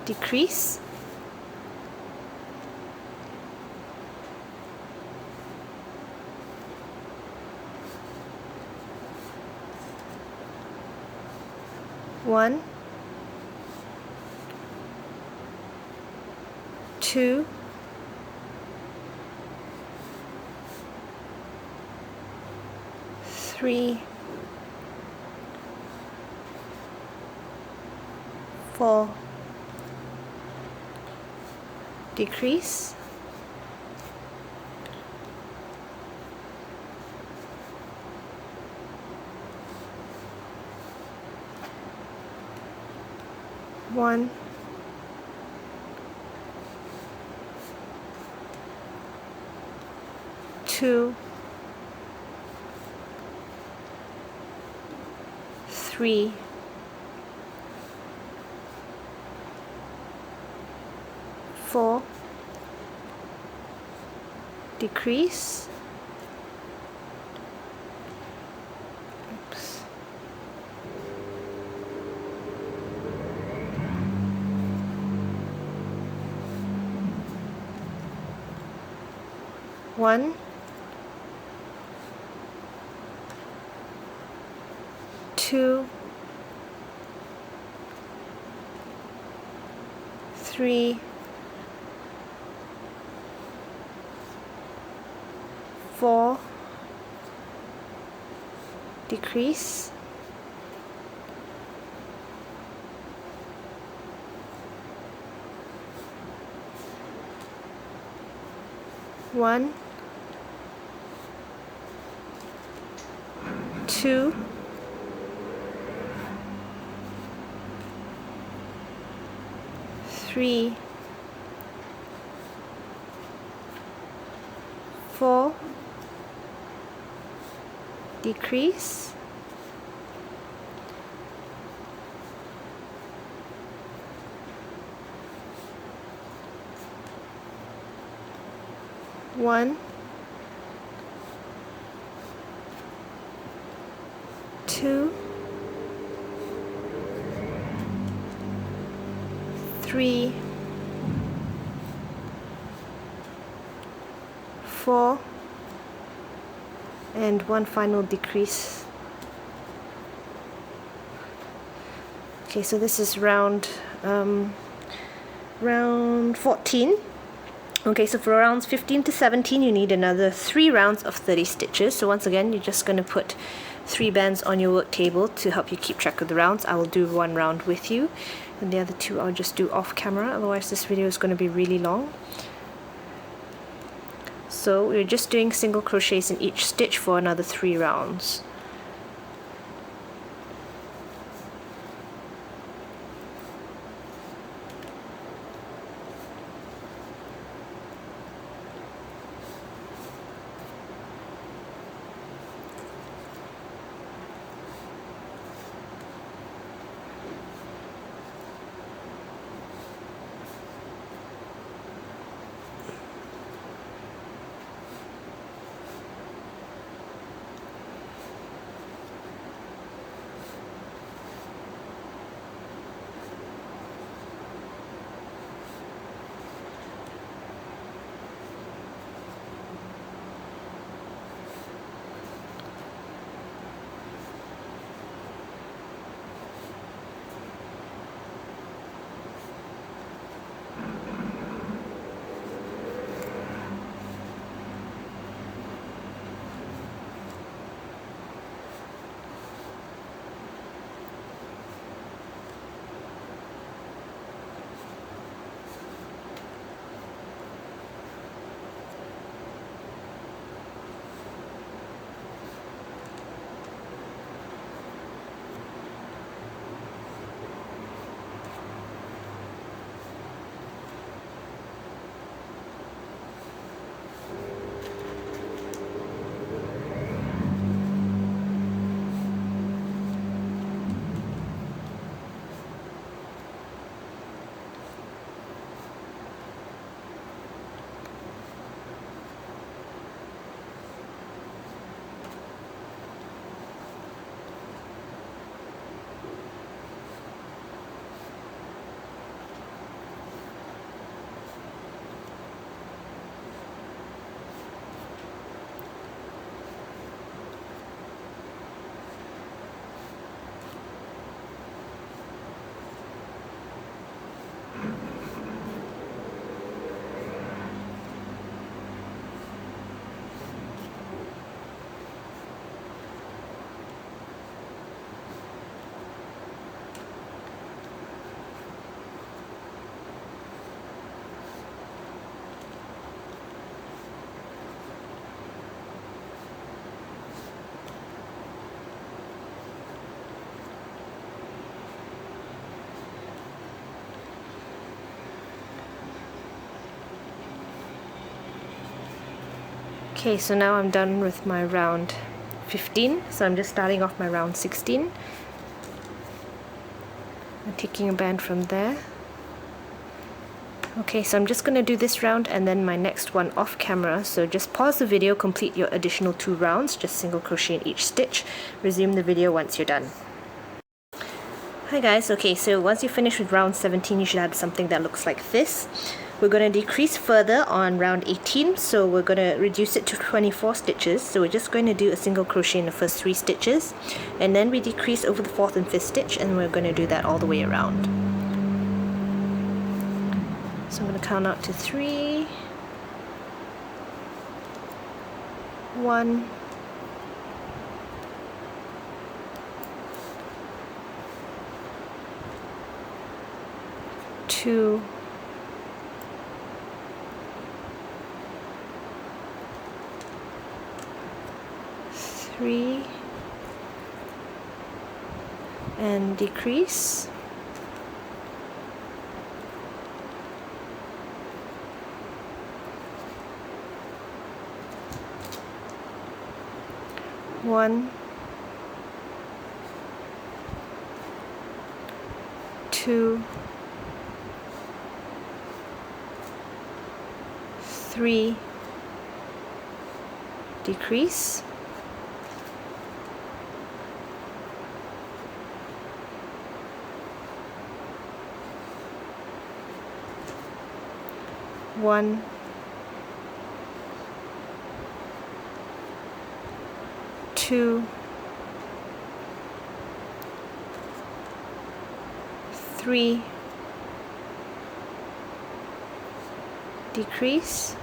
decrease, 1, 2, 3, 4, decrease, 1, 2, 3, 4, decrease, oops, 1, 2, 3, 4, decrease, 1, 2, 3, 4, decrease, 1, 2, 3, 4, and one final decrease. Okay, so this is round 14. Okay, so for rounds 15 to 17 you need another 3 rounds of 30 stitches. So once again, you're just going to put 3 bands on your work table to help you keep track of the rounds. I will do 1 round with you, and the other 2 I'll just do off camera, otherwise this video is going to be really long. So we're just doing single crochets in each stitch for another 3 rounds. Okay, so now I'm done with my round 15, so I'm just starting off my round 16. I'm taking a band from there. Okay, so I'm just going to do this round and then my next one off camera, so just pause the video, complete your additional 2 rounds, just single crochet in each stitch, resume the video once you're done. Hi guys, okay, so once you finish with round 17 you should have something that looks like this. We're going to decrease further on round 18, so we're going to reduce it to 24 stitches. So we're just going to do a single crochet in the first 3 stitches, and then we decrease over the 4th and 5th stitch, and we're going to do that all the way around. So I'm going to count out to 3, 1, 2, 3, and decrease. 1, 2, 3, decrease. 1, 2, 3, decrease.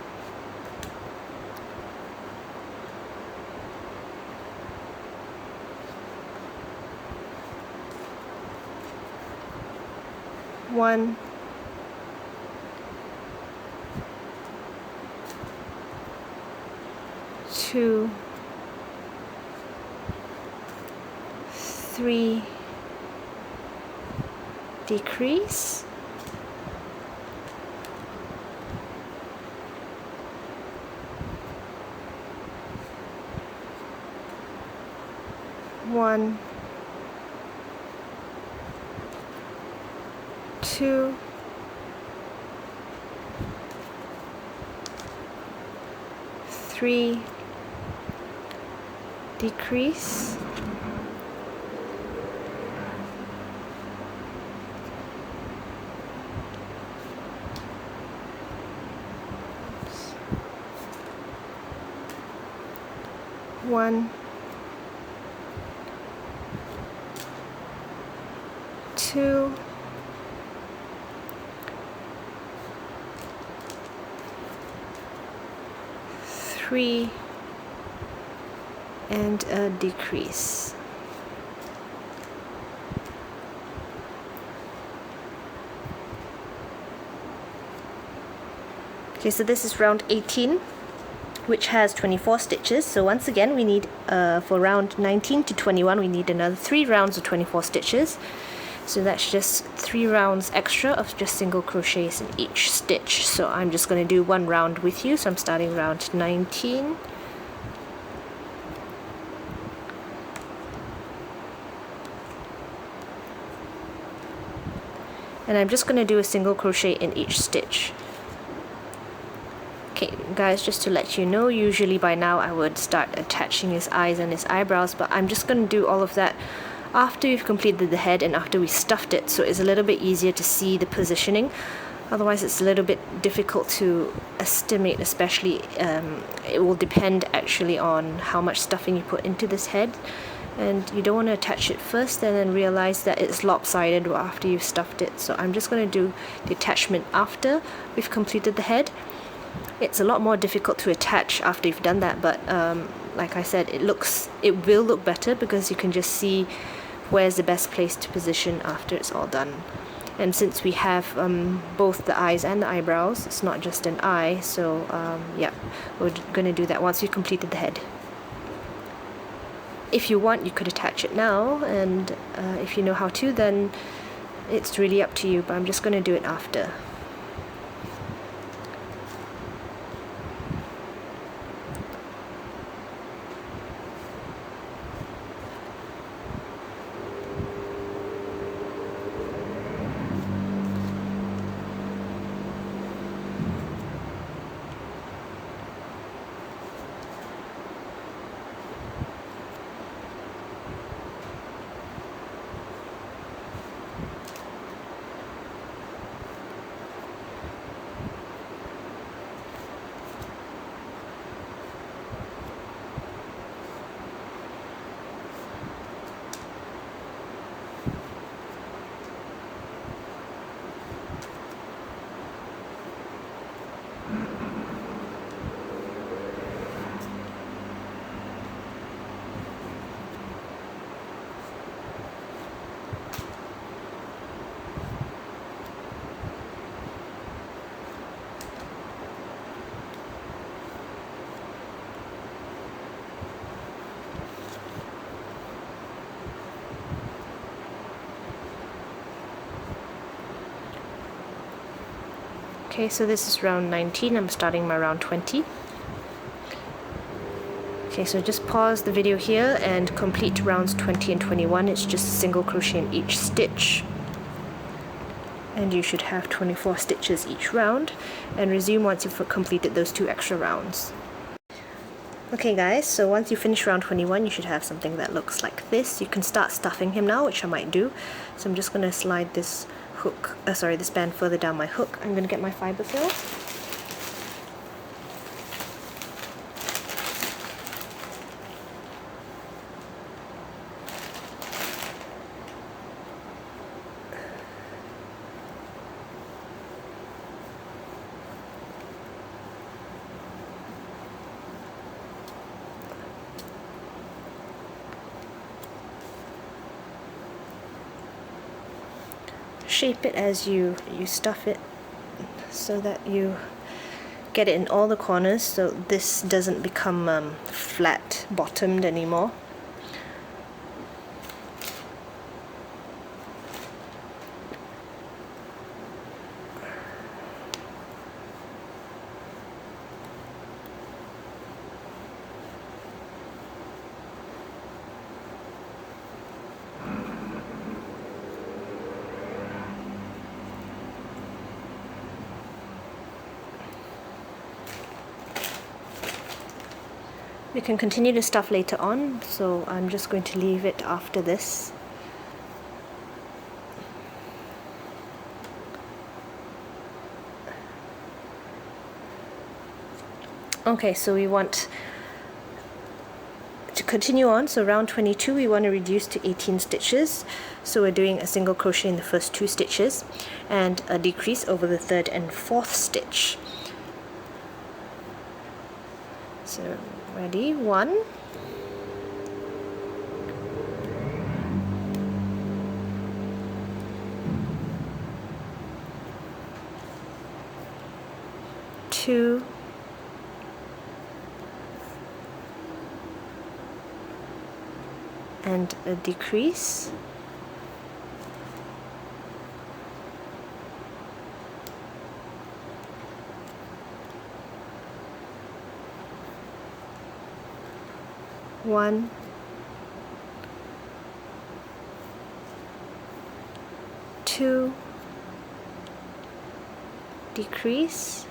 1, 2, 3, decrease. 1, 2, 3, decrease. 1, 2, 3, and a decrease. Okay, so this is round 18, which has 24 stitches. So once again we need for round 19 to 21 we need another 3 rounds of 24 stitches. So that's just 3 rounds extra of just single crochets in each stitch. So I'm just going to do 1 round with you. So I'm starting round 19. And I'm just going to do a single crochet in each stitch. Okay guys, just to let you know, usually by now I would start attaching his eyes and his eyebrows, but I'm just going to do all of that after we've completed the head and after we stuffed it, so it's a little bit easier to see the positioning. Otherwise it's a little bit difficult to estimate, especially it will depend actually on how much stuffing you put into this head, and you don't want to attach it first and then realize that it's lopsided after you've stuffed it. So I'm just going to do the attachment after we've completed the head. It's a lot more difficult to attach after you've done that, but like I said, it will look better because you can just see where's the best place to position after it's all done. And since we have both the eyes and the eyebrows, it's not just an eye, so yeah, we're going to do that once we've completed the head. If you want, you could attach it now, and if you know how to, then it's really up to you, but I'm just going to do it after. Okay, so this is round 19, I'm starting my round 20. Okay, so just pause the video here and complete rounds 20 and 21. It's just a single crochet in each stitch. And you should have 24 stitches each round, and resume once you've completed those 2 extra rounds. Okay guys, so once you finish round 21, you should have something that looks like this. You can start stuffing him now, which I might do. So I'm just going to slide this this band further down my hook. I'm going to get my fiber fill. Shape it as you stuff it so that you get it in all the corners, so this doesn't become flat bottomed anymore. You can continue to stuff later on, so I'm just going to leave it after this. Okay, so we want to continue on. So round 22 we want to reduce to 18 stitches. So we're doing a single crochet in the first 2 stitches and a decrease over the 3rd and 4th stitch. So ready, 1, 2, and a decrease, 1, 2, decrease,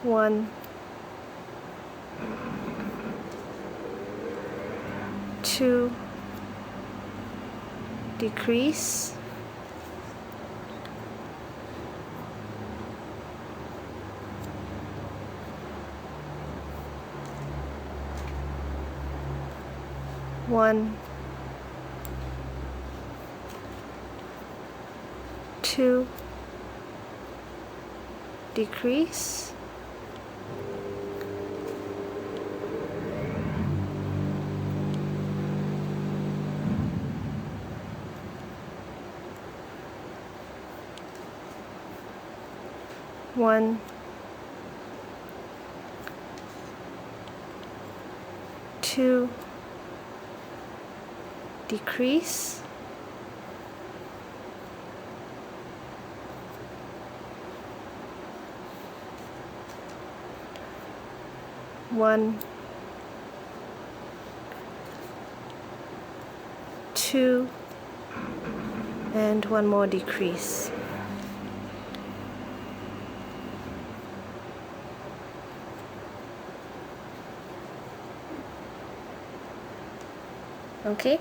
1, 2, decrease, 1, 2, decrease, 1, 2, decrease, 1, 2, and one more decrease. Okay.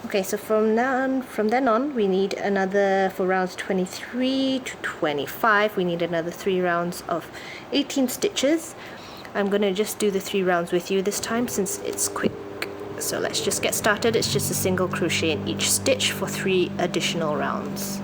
Okay, so from then on, we need another, for rounds 23 to 25, we need another 3 rounds of 18 stitches. I'm going to just do the 3 rounds with you this time since it's quick. So let's just get started. It's just a single crochet in each stitch for 3 additional rounds.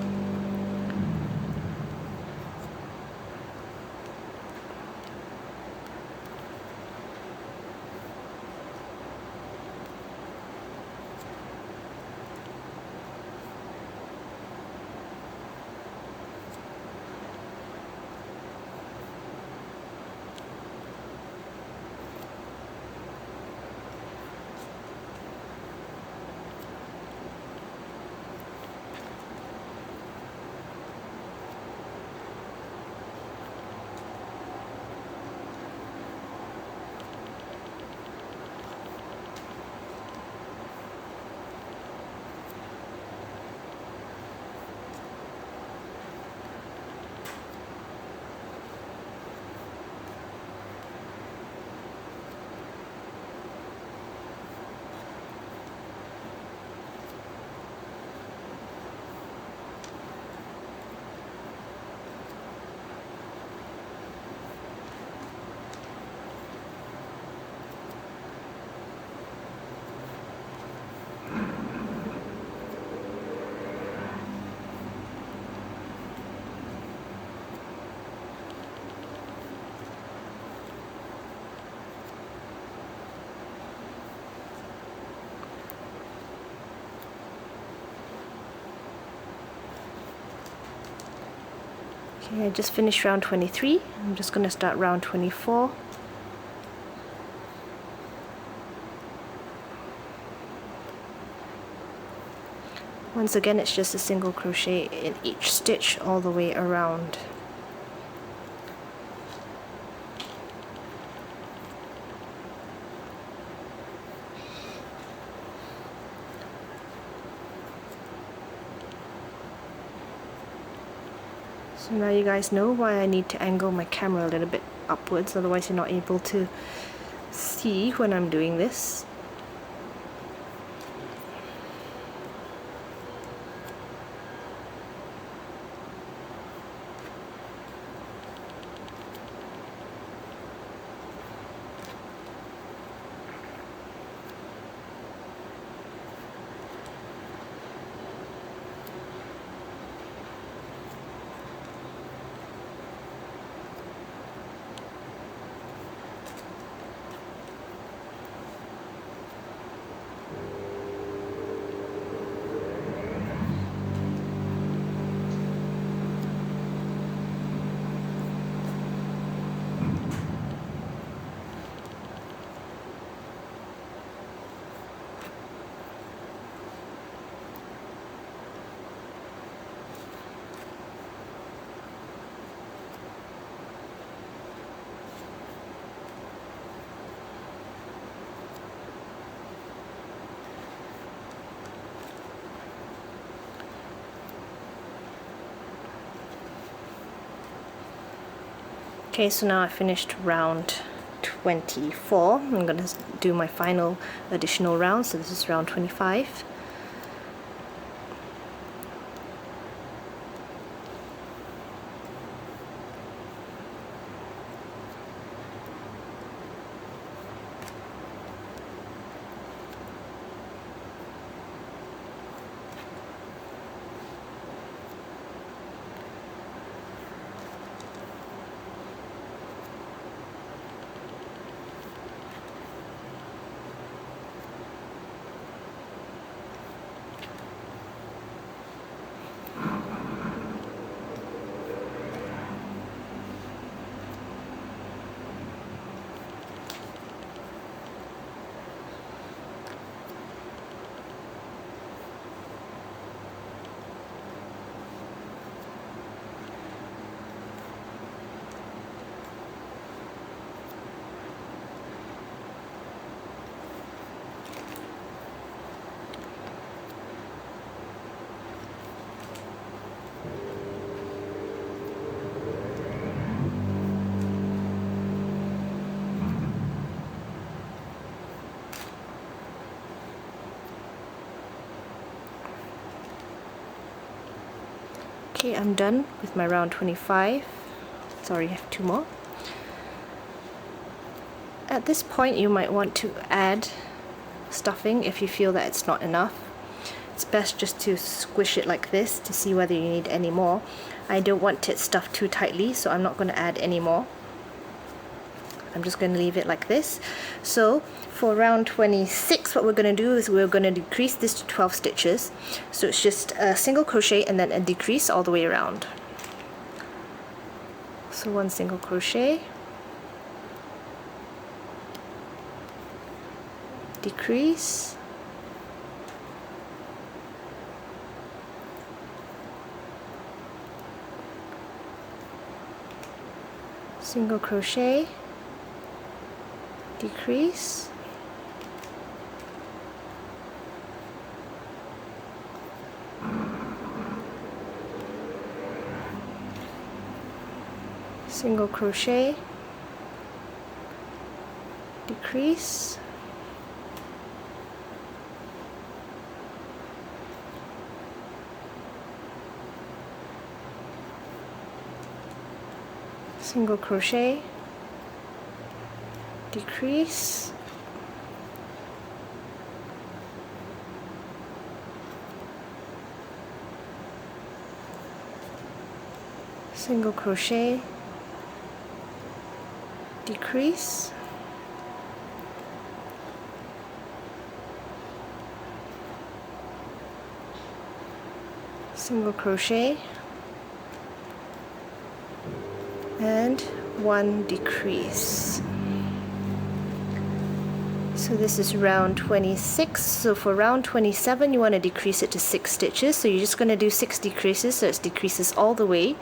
Okay, I just finished round 23. I'm just going to start round 24. Once again, it's just a single crochet in each stitch all the way around. So now you guys know why I need to angle my camera a little bit upwards, otherwise you're not able to see when I'm doing this. Okay, so now I finished round 24. I'm going to do my final additional round, so this is round 25. Okay, I'm done with my round 25. Sorry, I have two more. At this point, you might want to add stuffing if you feel that it's not enough. It's best just to squish it like this to see whether you need any more. I don't want it stuffed too tightly, so I'm not going to add any more. I'm just going to leave it like this. So for round 26, what we're going to do is we're going to decrease this to 12 stitches. So it's just a single crochet and then a decrease all the way around. So one single crochet, decrease, single crochet, decrease, single crochet, decrease, single crochet, decrease, single crochet, decrease, single crochet, and 1 decrease. So this is round 26, so for round 27 you want to decrease it to 6 stitches, so you're just going to do 6 decreases, so it decreases all the way.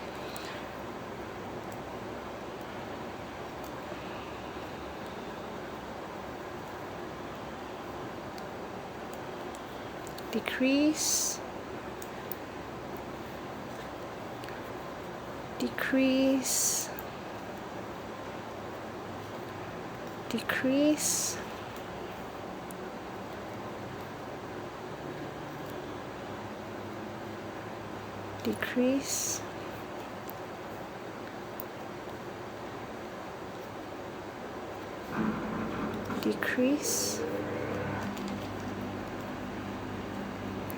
Decrease, decrease, decrease, decrease, decrease.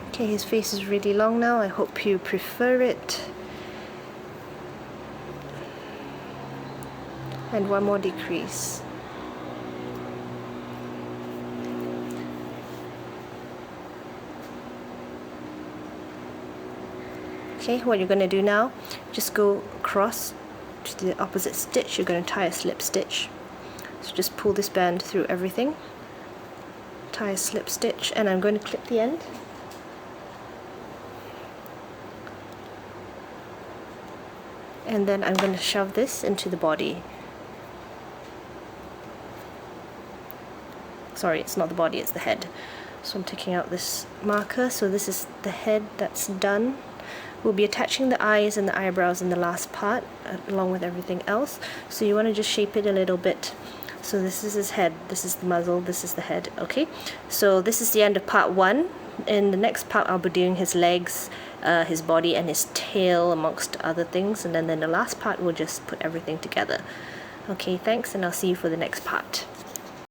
Okay, his face is really long now. I hope you prefer it. And 1 more decrease. Okay, what you're going to do now, just go across to the opposite stitch. You're going to tie a slip stitch. So just pull this band through everything. Tie a slip stitch, and I'm going to clip the end. And then I'm going to shove this into the body. Sorry, it's not the body, it's the head. So I'm taking out this marker. So this is the head that's done. We'll be attaching the eyes and the eyebrows in the last part, along with everything else. So you want to just shape it a little bit. So this is his head, this is the muzzle, this is the head, okay? So this is the end of part 1. In the next part I'll be doing his legs, his body and his tail, amongst other things, and then in the last part we'll just put everything together. Okay, thanks, and I'll see you for the next part.